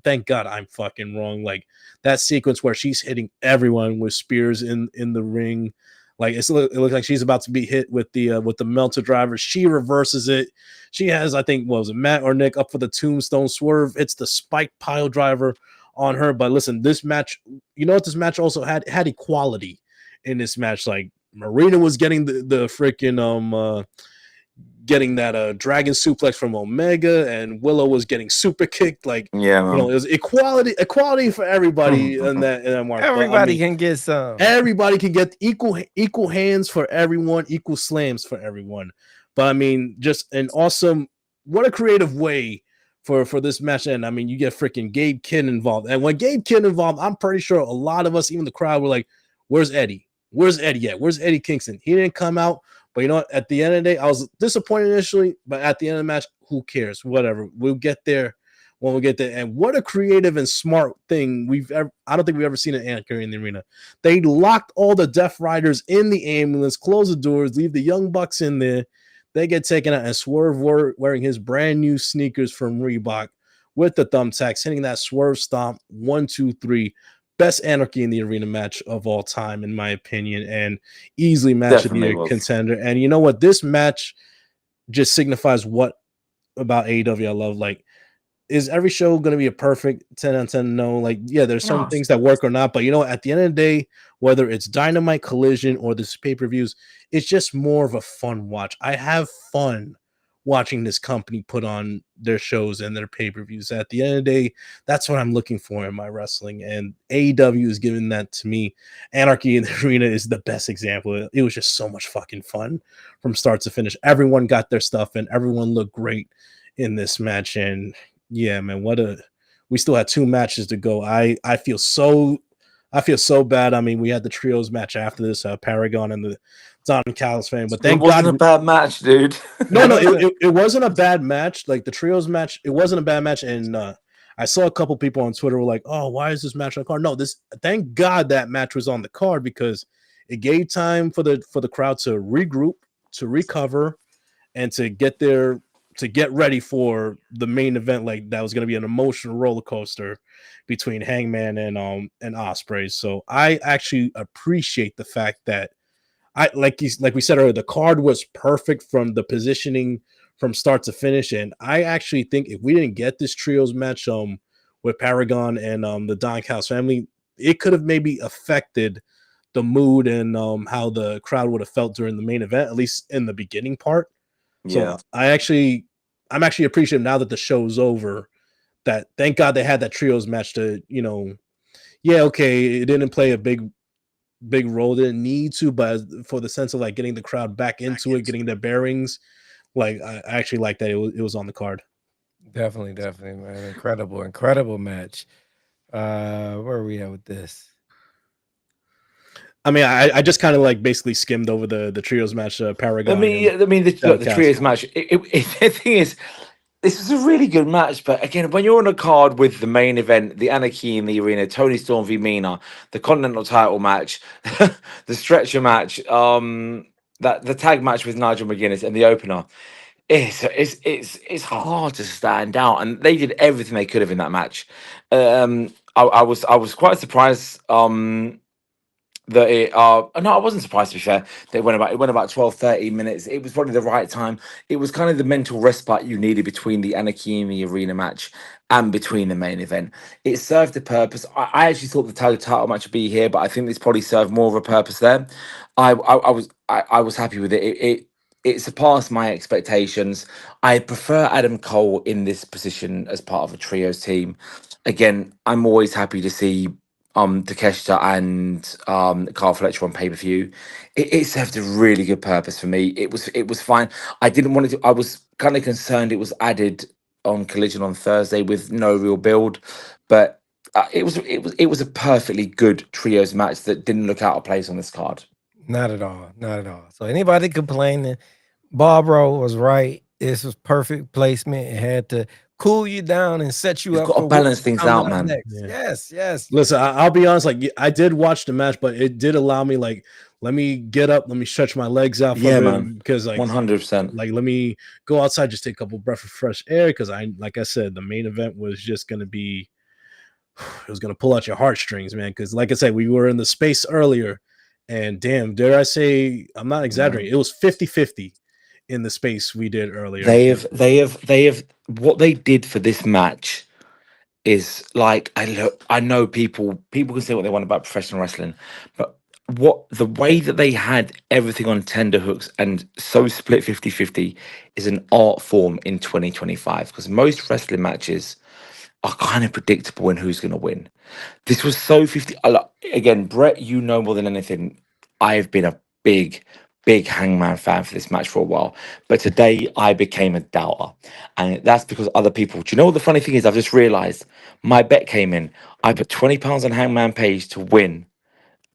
thank God I'm fucking wrong. Like that sequence where she's hitting everyone with spears in the ring. Like it looks like she's about to be hit with the Melter driver. She reverses it. She has, I think, what was it, Matt or Nick up for the Tombstone Swerve. It's the spike pile driver on her. But listen, this match, what this match also had equality in this match. Like Marina was getting the freaking getting that dragon suplex from Omega, and Willow was getting super kicked. Like, Yeah, man. it was equality for everybody in that mark. Everybody can get some. Everybody can get equal hands for everyone, equal slams for everyone. But I mean, just an awesome, what a creative way for this match. And I mean, you get freaking Gabe Kidd involved. And when Gabe Kidd involved, I'm pretty sure a lot of us, even the crowd, were like, where's Eddie? Where's Eddie at? Where's Eddie Kingston? He didn't come out. But you know what? At the end of the day, I was disappointed initially, but at the end of the match, who cares? Whatever. We'll get there when we get there. And what a creative and smart thing I don't think we've ever seen an anchor in the arena. They locked all the Death Riders in the ambulance, close the doors, leave the Young Bucks in there. They get taken out, and Swerve wearing his brand new sneakers from Reebok with the thumbtacks, hitting that Swerve stomp 1, 2, 3. Best anarchy in the arena match of all time, in my opinion, and easily match of the year contender. And you know what? This match just signifies what about AEW I love. Like, is every show going to be a perfect 10 out of 10? No. Like, yeah, there's some things that work or not, but at the end of the day, whether it's Dynamite, Collision, or this pay-per-views, it's just more of a fun watch. I have fun watching this company put on their shows and their pay-per-views. At the end of the day, that's what I'm looking for in my wrestling, and AEW is giving that to me. Anarchy in the Arena is the best example. It was just so much fucking fun from start to finish. Everyone got their stuff and everyone looked great in this match. And yeah, man, we still had 2 matches to go. I feel so bad. I mean, we had the trios match after this, Paragon and the Don Callis fan, but thank God. It wasn't a bad match, dude. No, it wasn't a bad match. Like the trios match, it wasn't a bad match. And I saw a couple people on Twitter were like, "Oh, why is this match on the card?" No, thank God that match was on the card because it gave time for the crowd to regroup, to recover, and to get ready for the main event. Like that was going to be an emotional roller coaster between Hangman and Ospreay. So I actually appreciate the fact that like we said earlier, the card was perfect from the positioning from start to finish. And I actually think if we didn't get this trios match with Paragon and the Don Callis family, it could have maybe affected the mood and how the crowd would have felt during the main event, at least in the beginning part. So Yeah. I actually I'm actually appreciative now that the show's over. That thank God they had that trios match to, yeah, okay, it didn't play a big role, didn't need to, but for the sense of like getting the crowd back into it, getting their bearings, like I actually like that it was on the card. Definitely, man. Incredible match. Where are we at with this? I mean, I just kind of like basically skimmed over the trios match, Paragon. The trios match. The thing is, this was a really good match, but again, when you're on a card with the main event, the Anarchy in the Arena, Tony Storm v Mina, the Continental title match, the stretcher match, that the tag match with Nigel McGuinness and the opener, it's hard to stand out, and they did everything they could have in that match. I was quite surprised. That it no, I wasn't surprised, to be fair. It went about 12, 13 minutes. It was probably the right time. It was kind of the mental respite you needed between the Anarchy in the Arena match and between the main event. It served a purpose. I actually thought the tag title match would be here, but I think this probably served more of a purpose there. I was happy with it. It surpassed my expectations. I prefer Adam Cole in this position as part of a trios team. Again, I'm always happy to see Takeshita and Carl Fletcher on pay-per-view. It served a really good purpose for me. It was fine. I didn't want it to. I was kind of concerned it was added on Collision on Thursday with no real build, but it was a perfectly good trios match that didn't look out of place on this card. Not at all. Not at all. So anybody complaining, Barbaro was right. This was perfect placement. It had to cool you down and set you You've up got to for balance what's things coming out, up man. next. Yeah. Yes. Listen, I'll be honest. Like I did watch the match, but it did allow me like let me get up, let me stretch my legs out for Yeah, a bit man. because like 100%. like let me go outside, just take a couple breaths of fresh air because like I said, the main event was just gonna be it was gonna pull out your heartstrings, man. Because like I said, we were in the space earlier, and damn, dare I say, I'm not exaggerating. It was 50-50 in the space we did earlier. They have what they did for this match is like I know people can say what they want about professional wrestling, but the way that they had everything on tender hooks and so split 50-50 is an art form in 2025, because most wrestling matches are kind of predictable in who's going to win. This was so 50. Again, Brett, you know more than anything, I've been a big Hangman fan for this match for a while. But today I became a doubter. And that's because other people. Do you know what the funny thing is? I've just realized my bet came in. I put £20 on Hangman Page to win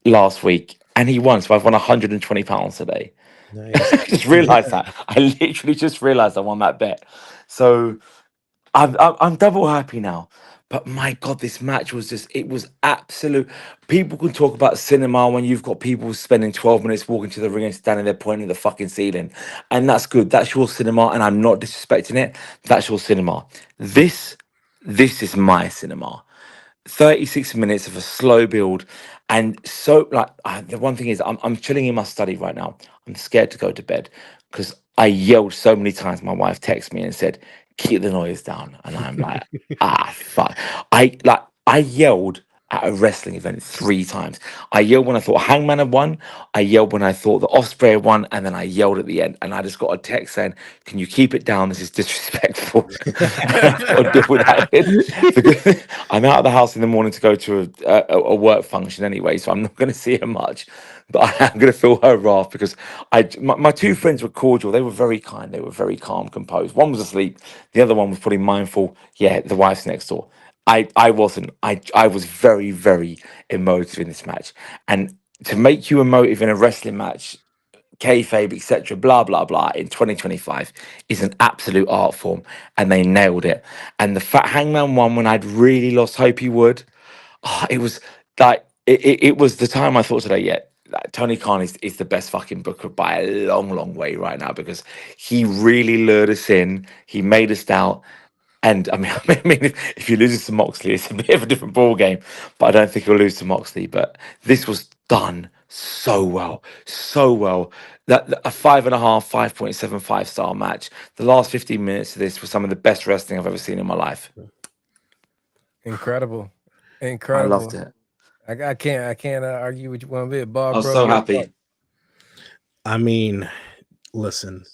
last week, and he won. So I've won £120 today. Nice. I just realized that. I literally just realized I won that bet. So I'm double happy now. But my God, this match was it was absolute. People can talk about cinema when you've got people spending 12 minutes walking to the ring and standing there pointing at the fucking ceiling. And that's good. That's your cinema. And I'm not disrespecting it. That's your cinema. This is my cinema. 36 minutes of a slow build. And so, like, the one thing is, I'm chilling in my study right now. I'm scared to go to bed because I yelled so many times. My wife texted me and said, "Keep the noise down." And I'm like, fuck. I yelled at a wrestling event 3 times. I yelled when I thought Hangman had won. I yelled when I thought the Ospreay had won, and then I yelled at the end. And I just got a text saying, "Can you keep it down? This is disrespectful." I've got to deal with that. Because I'm out of the house in the morning to go to a work function anyway, so I'm not going to see her much. But I am going to feel her wrath because my 2 friends were cordial. They were very kind. They were very calm, composed. One was asleep. The other one was probably mindful. Yeah, the wife's next door. I wasn't. I was very, very emotive in this match. And to make you emotive in a wrestling match, kayfabe, etc., blah blah blah, in 2025 is an absolute art form, and they nailed it. And the Fat Hangman won when I'd really lost hope he would. It was like it was the time I thought today. Yeah, like, Tony Khan is the best fucking booker by a long way right now, because he really lured us in. He made us doubt. And I mean, if you lose to Moxley, it's a bit of a different ball game. But I don't think he'll lose to Moxley. But this was done so well, so well. That a 5.5, 5.75 star match. The last 15 minutes of this was some of the best wrestling I've ever seen in my life. Incredible. I loved it. I can't argue with you one bit, Bob. I was so happy. I mean, listen,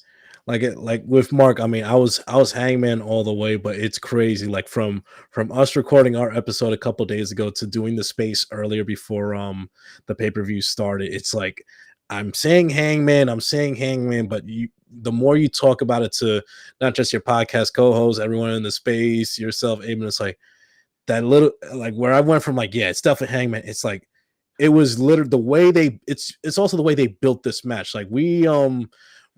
like with Mark, I mean, I was Hangman all the way, but it's crazy. Like from us recording our episode a couple days ago to doing the space earlier before the pay-per-view started, it's like I'm saying Hangman, but the more you talk about it to not just your podcast co-host, everyone in the space, yourself, Aben, it's like that little like where I went from like, yeah, it's definitely Hangman. It's like it was literally the way it's also the way they built this match. Like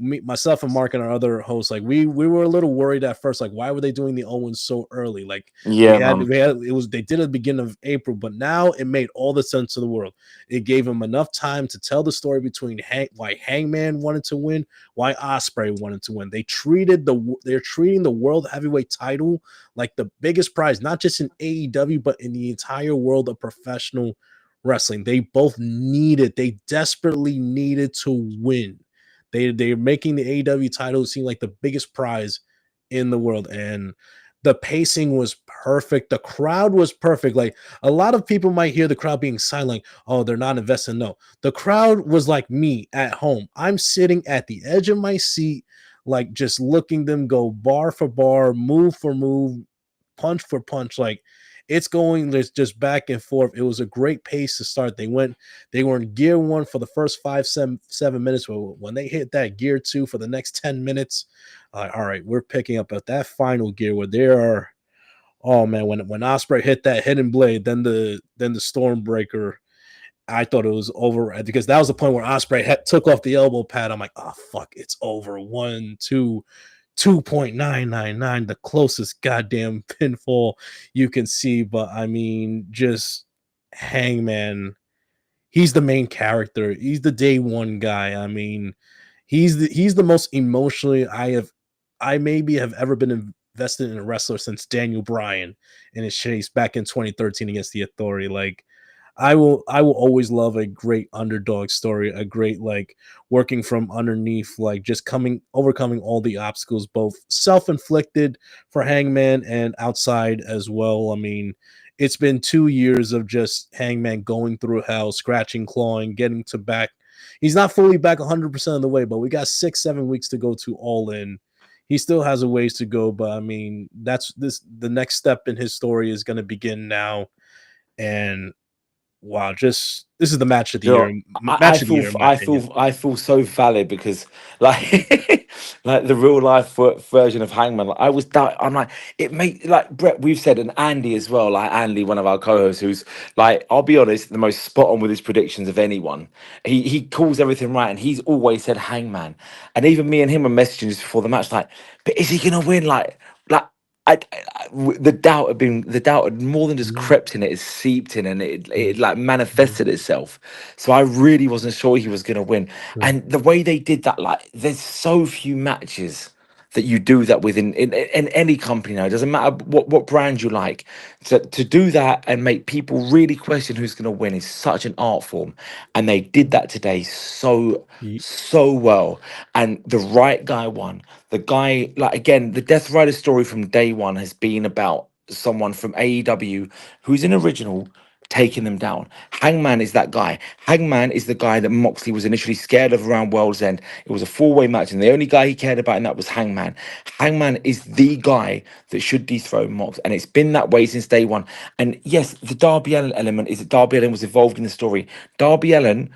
myself and Mark and our other hosts, like we were a little worried at first, like why were they doing the Owens so early? Like Yeah, man. they did at the beginning of April, but now it made all the sense of the world. It gave him enough time to tell the story between why Hangman wanted to win, why Ospreay wanted to win. They're treating the world heavyweight title like the biggest prize, not just in AEW, but in the entire world of professional wrestling. They desperately needed to win. They're making the AEW title seem like the biggest prize in the world. And the pacing was perfect. The crowd was perfect. Like a lot of people might hear the crowd being silent. Oh, they're not investing. No, the crowd was like me at home. I'm sitting at the edge of my seat, like just looking them go bar for bar, move for move, punch for punch. Like it's going just back and forth. It was a great pace to start. They were in gear one for the first 7 minutes. But when they hit that gear two for the next 10 minutes, all right, we're picking up at that final gear where there are, oh man, when Ospreay hit that hidden blade, then the Stormbreaker, I thought it was over because that was the point where Ospreay took off the elbow pad. I'm like, oh fuck, it's over. 2.999, the closest goddamn pinfall you can see. But I mean, just Hangman, he's the main character. He's the day one guy. I mean, he's the most emotionally I maybe have ever been invested in a wrestler since Daniel Bryan in his chase back in 2013 against the Authority. Like I will always love a great underdog story, a great like working from underneath, like just overcoming all the obstacles, both self-inflicted for Hangman and outside as well. I mean, it's been 2 years of just Hangman going through hell, scratching, clawing, getting to back. He's not fully back 100% of the way, but we got 6-7 weeks to go to All In. He still has a ways to go, but I mean, the next step in his story is going to begin now. And wow, just this is the match of the You year. know, Match of the year, in my opinion. I feel so valid because like like the real life version of Hangman. Like, I'm like it make like Brett. We've said and Andy as well. Like Andy, one of our co-hosts, who's like I'll be honest, the most spot on with his predictions of anyone. He calls everything right, and he's always said Hangman. And even me and him were messaging just before the match, like, but is he gonna win? Like. The doubt had more than just crept in, it seeped in, and it like manifested itself. So I really wasn't sure he was going to win. And the way they did that, like there's so few matches that you do that with in any company now. It doesn't matter what brand you like. To do that and make people really question who's going to win is such an art form. And they did that today so well. And the right guy won. The guy, like again, the Death Rider story from day one has been about someone from AEW who's an original taking them down. Hangman is that guy. Hangman is the guy that Moxley was initially scared of around World's End. It was a four-way match, and the only guy he cared about in that was Hangman. Hangman is the guy that should dethrone Mox, and it's been that way since day one. And yes, the Darby Allin element is that Darby Allin was involved in the story. Darby Allin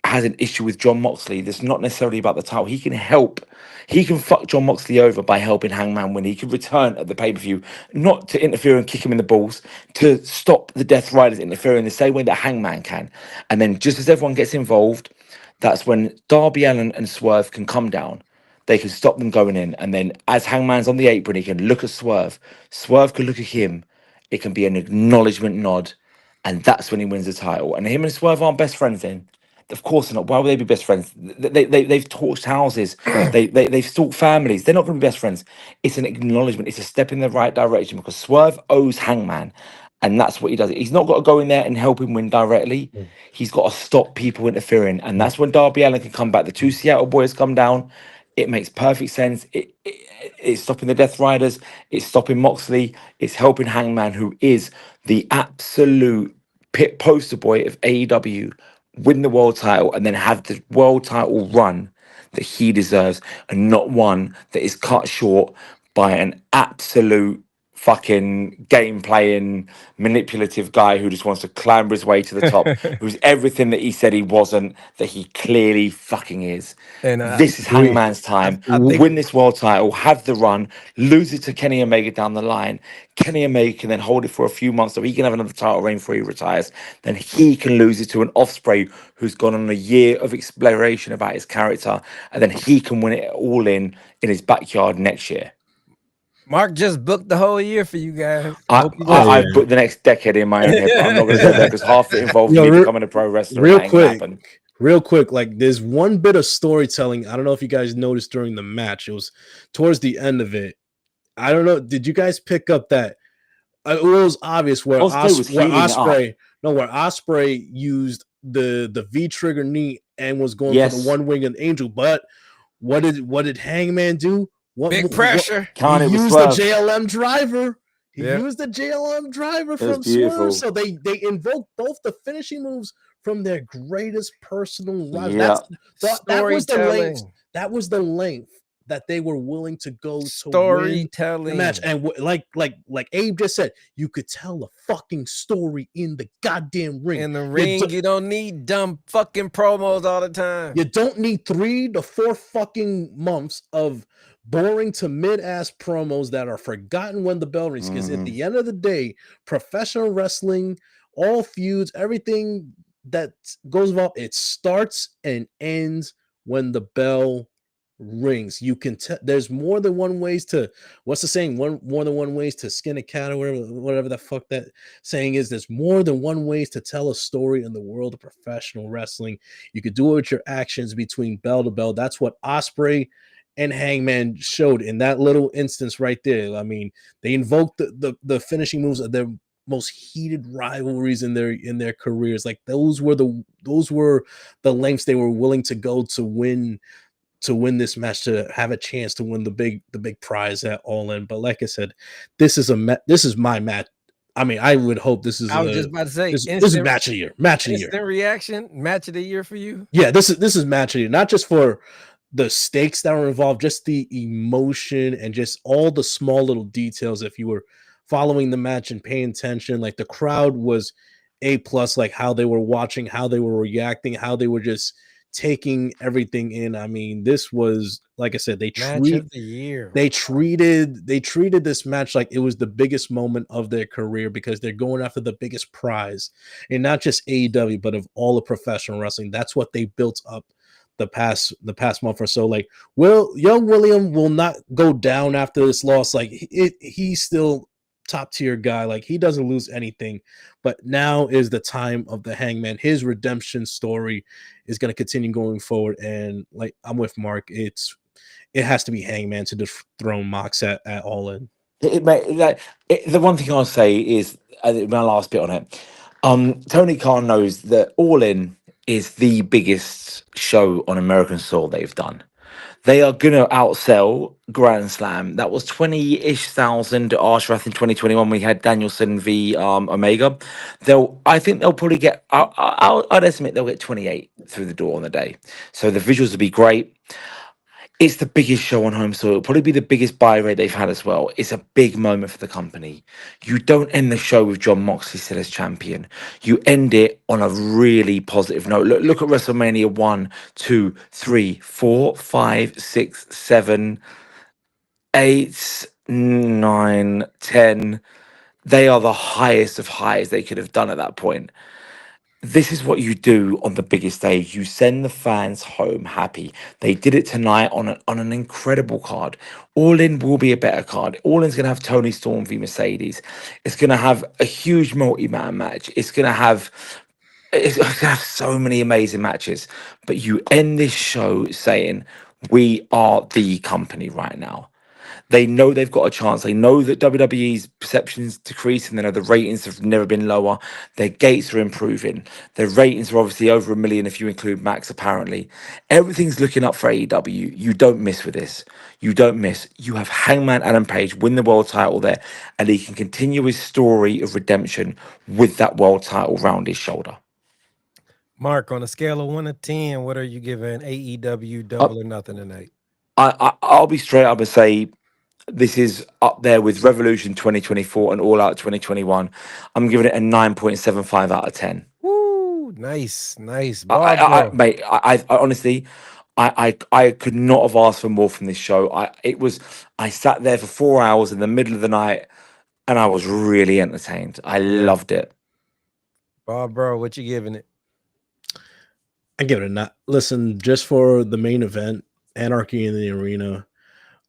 has an issue with John Moxley that's not necessarily about the title. He can help. He can fuck John Moxley over by helping Hangman win. He can return at the pay-per-view, not to interfere and kick him in the balls, to stop the Death Riders interfering the same way that Hangman can. And then just as everyone gets involved, that's when Darby Allin and Swerve can come down. They can stop them going in. And then as Hangman's on the apron, he can look at Swerve. Swerve can look at him. It can be an acknowledgement nod. And that's when he wins the title. And him and Swerve aren't best friends then. Of course not. Why would they be best friends? They've torched houses. They've stalked families. They're not going to be best friends. It's an acknowledgement. It's a step in the right direction because Swerve owes Hangman, and that's what he does. He's not got to go in there and help him win directly. He's got to stop people interfering, and that's when Darby Allin can come back. The two Seattle boys come down. It makes perfect sense. It's stopping the Death Riders. It's stopping Moxley. It's helping Hangman, who is the absolute pit poster boy of AEW, win the world title and then have the world title run that he deserves, and not one that is cut short by an absolute fucking game playing manipulative guy who just wants to clamber his way to the top, who's everything that he said he wasn't, that he clearly fucking is. And This is we Hangman's time. I think Win this world title, have the run, lose it to Kenny Omega down the line. Kenny Omega can then hold it for a few months so he can have another title reign before he retires. Then he can lose it to an Ospreay who's gone on a year of exploration about his character, and then he can win it all in his backyard next year. Mark just booked the whole year for you guys. I've put the next decade in my own head, but I'm not going to go there because half of it involves me becoming a pro wrestler. Real quick, like there's one bit of storytelling. I don't know if you guys noticed during the match. It was towards the end of it. I don't know. Did you guys pick up that? It was obvious where Ospreay used the V trigger knee and was going for the one winged angel. But what did Hangman do? Big pressure. He used the JLM driver. He used the JLM driver from Swerve. So they invoked both the finishing moves from their greatest personal rivals. That was the length. That was the length that they were willing to go to win the match. And like Abe just said, you could tell a fucking story in the goddamn ring. In the ring, you don't need dumb fucking promos all the time. You don't need 3 to 4 fucking months of boring to mid-ass promos that are forgotten when the bell rings. Because at the end of the day, professional wrestling, all feuds, everything that goes involved, it starts and ends when the bell rings. You can there's more than one ways to, what's the saying? More than one ways to skin a cat, or whatever the fuck that saying is. There's more than one ways to tell a story in the world of professional wrestling. You could do it with your actions between bell to bell. That's what Ospreay and Hangman showed in that little instance right there. I mean, they invoked the finishing moves of their most heated rivalries in their careers. Like those were the lengths they were willing to go to win this match, to have a chance to win the big prize at All In. But like I said, this is my match. I mean, I would hope this is. I was just about to say, this is match of the year. Instant reaction, match of the year for you. Yeah, this is match of the year, not just for the stakes that were involved, just the emotion and just all the small little details. If you were following the match and paying attention, like the crowd was A+, like how they were watching, how they were reacting, how they were just taking everything in. I mean, this was, like I said, they treated this match like it was the biggest moment of their career, because they're going after the biggest prize, and not just AEW, but of all of professional wrestling. That's what they built up the past month or so. Like, young William will not go down after this loss. Like he's still top tier guy. Like he doesn't lose anything. But now is the time of the Hangman. His redemption story is going to continue going forward. And like I'm with Mark, it has to be Hangman to dethrone Mox at All In. The one thing I'll say is my last bit on it. Tony Khan knows that All In is the biggest show on American soil they've done. They are going to outsell Grand Slam. That was 20-ish thousand Arshrath in 2021. We had Danielson v Omega. I think they'll probably get, I'd estimate they'll get 28 through the door on the day. So the visuals will be great. It's the biggest show on home soil. It'll probably be the biggest buy rate they've had as well. It's a big moment for the company. You don't end the show with Jon Moxley still as champion. You end it on a really positive note. Look at WrestleMania 1, 2, 3, 4, 5, 6, 7, 8, 9, 10. They are the highest of highs they could have done at that point. This is what you do on the biggest stage. You send the fans home happy. They did it tonight on an incredible card. All In will be a better card. All In's going to have Tony Storm v Mercedes. It's going to have a huge multi-man match. It's going to have so many amazing matches. But you end this show saying, we are the company right now. They know they've got a chance. They know that WWE's perception's decreasing. They know the ratings have never been lower. Their gates are improving. Their ratings are obviously over 1 million if you include Max, apparently. Everything's looking up for AEW. You don't miss with this. You don't miss. You have Hangman Adam Page win the world title there, and he can continue his story of redemption with that world title round his shoulder. Mark, on a scale of 1 to 10, what are you giving AEW Uh, Double or Nothing tonight? I'll be straight up and say this is up there with Revolution 2024 and All Out 2021. I'm giving it a 9.75 out of 10. Woo! Nice, nice. I Barbara. mate, I honestly, I could not have asked for more from this show. I sat there for 4 hours in the middle of the night, and I was really entertained. I Yeah. loved it. Barbara, what you giving it? I give it a not. Listen, just for the main event, Anarchy in the Arena,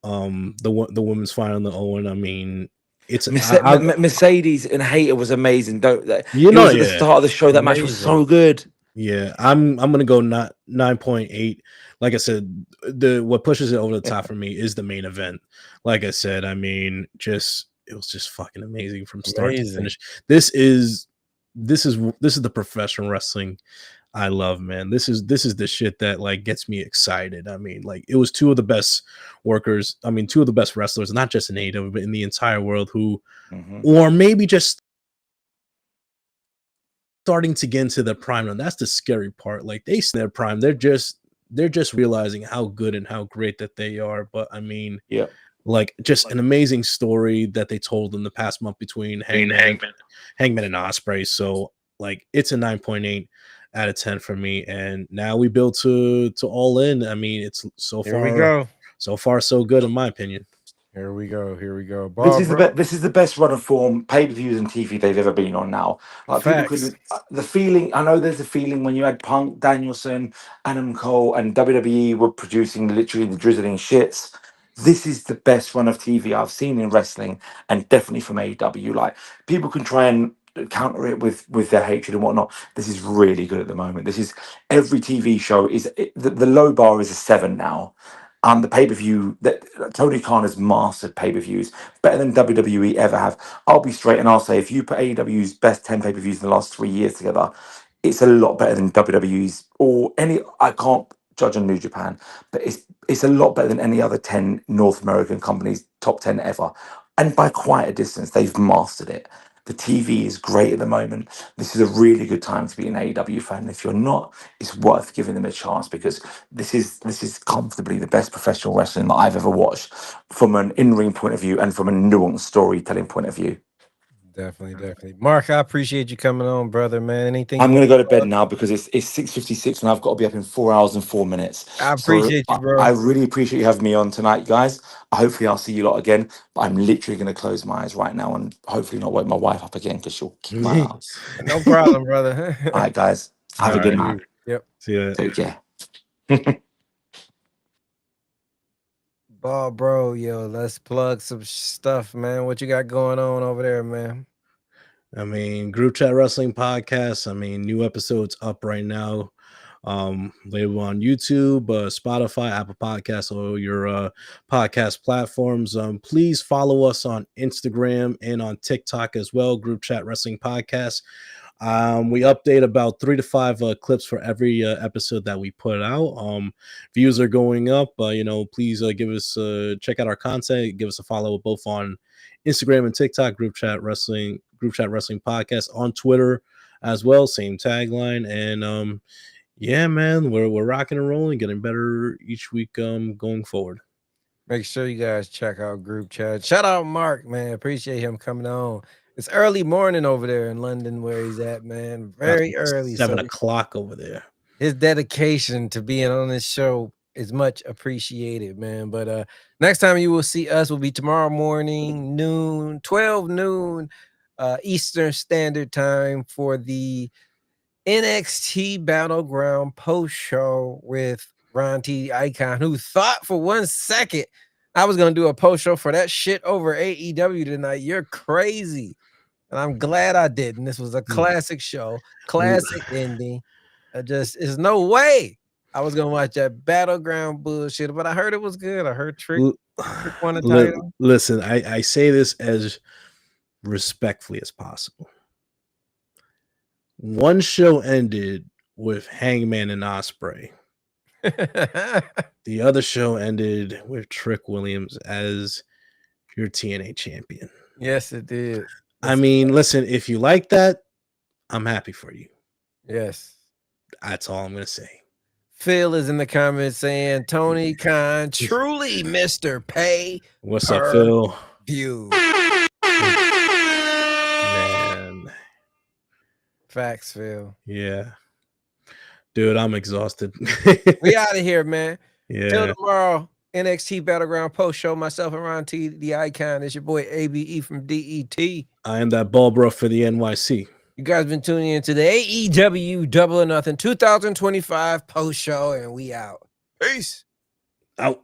the women's final, the Owen. I mean, it's Mercedes and Hater was amazing. Don't that you it know, was at the yeah, start of the show. That match was Amazing. so good. yeah. I'm gonna go not 9.8. Like I said, what pushes it over the top for me is the main event. Like I said, I mean, just it was just fucking amazing from start to Amazing. finish. This is the professional wrestling I love, man. This is the shit that like gets me excited. I mean, like it was two of the best workers. I mean, two of the best wrestlers, not just in AEW, but in the entire world, who, Mhm. or maybe just starting to get into their prime. And that's the scary part. Like they see their prime, they're just realizing how good and how great that they are. But I mean, Yeah. like just an amazing story that they told in the past month between Hangman and Osprey. So like it's a 9.8 out of 10 for me. And now we build to All In. I mean, it's Here we go. so far so good in my opinion. Here we go. Here we go. This is the Barbara. this is the best run of form pay-per-views and TV they've ever been on now. Like people Facts. couldn't the feeling. I know there's a feeling when you had Punk, Danielson, Adam Cole, and WWE were producing literally the drizzling shits. This is the best run of TV I've seen in wrestling, and definitely from AEW. Like people can try and counter it with their hatred and whatnot. This is really good at the moment. This is every TV show the low bar is a 7 now. The pay per view that Tony Khan has mastered pay per views better than WWE ever have. I'll be straight and I'll say if you put AEW's best 10 pay per views in the last 3 years together, it's a lot better than WWE's or any. I can't judge on New Japan, but it's a lot better than any other 10 North American companies top 10 ever, and by quite a distance. They've mastered it. The TV is great at the moment. This is a really good time to be an AEW fan. If you're not, it's worth giving them a chance because this is comfortably the best professional wrestling that I've ever watched from an in-ring point of view and from a nuanced storytelling point of view. Definitely, definitely. Mark, I appreciate you coming on, brother, man. Anything I'm you gonna want go to to bed plug? now because it's 6:56 and I've got to be up in 4 hours and 4 minutes. I So appreciate you, I bro. really appreciate you having me on tonight, guys. Hopefully I'll see you lot again. But I'm literally gonna close my eyes right now and hopefully not wake my wife up again because she'll kick my ass. No problem, brother. All right, guys. Have All a good right. night. Yep. See ya. Take care. Ball, bro. Yo, let's plug some stuff, man. What you got going on over there, man? I mean, Group Chat Wrestling Podcast. I mean, new episodes up right now. Available on YouTube, Spotify, Apple Podcasts, or your podcast platforms. Please follow us on Instagram and on TikTok as well. Group Chat Wrestling Podcast. We update about 3 to 5 clips for every episode that we put out. Views are going up. Please give us check out our content. Give us a follow both on Instagram and TikTok. Group Chat Wrestling Podcast on Twitter as well. Same tagline. And yeah, man, we're rocking and rolling, getting better each week. Going forward. Make sure you guys check out Group Chat. Shout out Mark, man. Appreciate him coming on. It's early morning over there in London where he's at, man. About Very early. 7 o'clock over there. His dedication to being on this show is much appreciated, man. But next time you will see us will be tomorrow morning, 12 noon, Eastern Standard Time for the NXT Battleground post show with Ron T. Icon, who thought for 1 second I was gonna do a post show for that shit over AEW tonight. You're crazy. And I'm glad I didn't. This was a classic show, classic ending. There's no way I was gonna watch that battleground bullshit, but I heard it was good. I heard Trick won the title. Listen, I say this as respectfully as possible. One show ended with Hangman and Osprey. The other show ended with Trick Williams as your TNA champion. Yes, it did. I mean, listen, if you like that, I'm happy for you. Yes. That's all I'm gonna say. Phil is in the comments saying Tony Khan truly Mr. Pay What's up, per Phil? view. Man, Facts, Phil. yeah, dude, I'm exhausted. We out of here, man. Till Yeah, tomorrow. NXT Battleground post show. Myself and Ron T, the icon. It's your boy ABE from DET. I am that ball bro for the NYC. You guys been tuning into the AEW Double or Nothing 2025 post show, and we out. Peace. Out.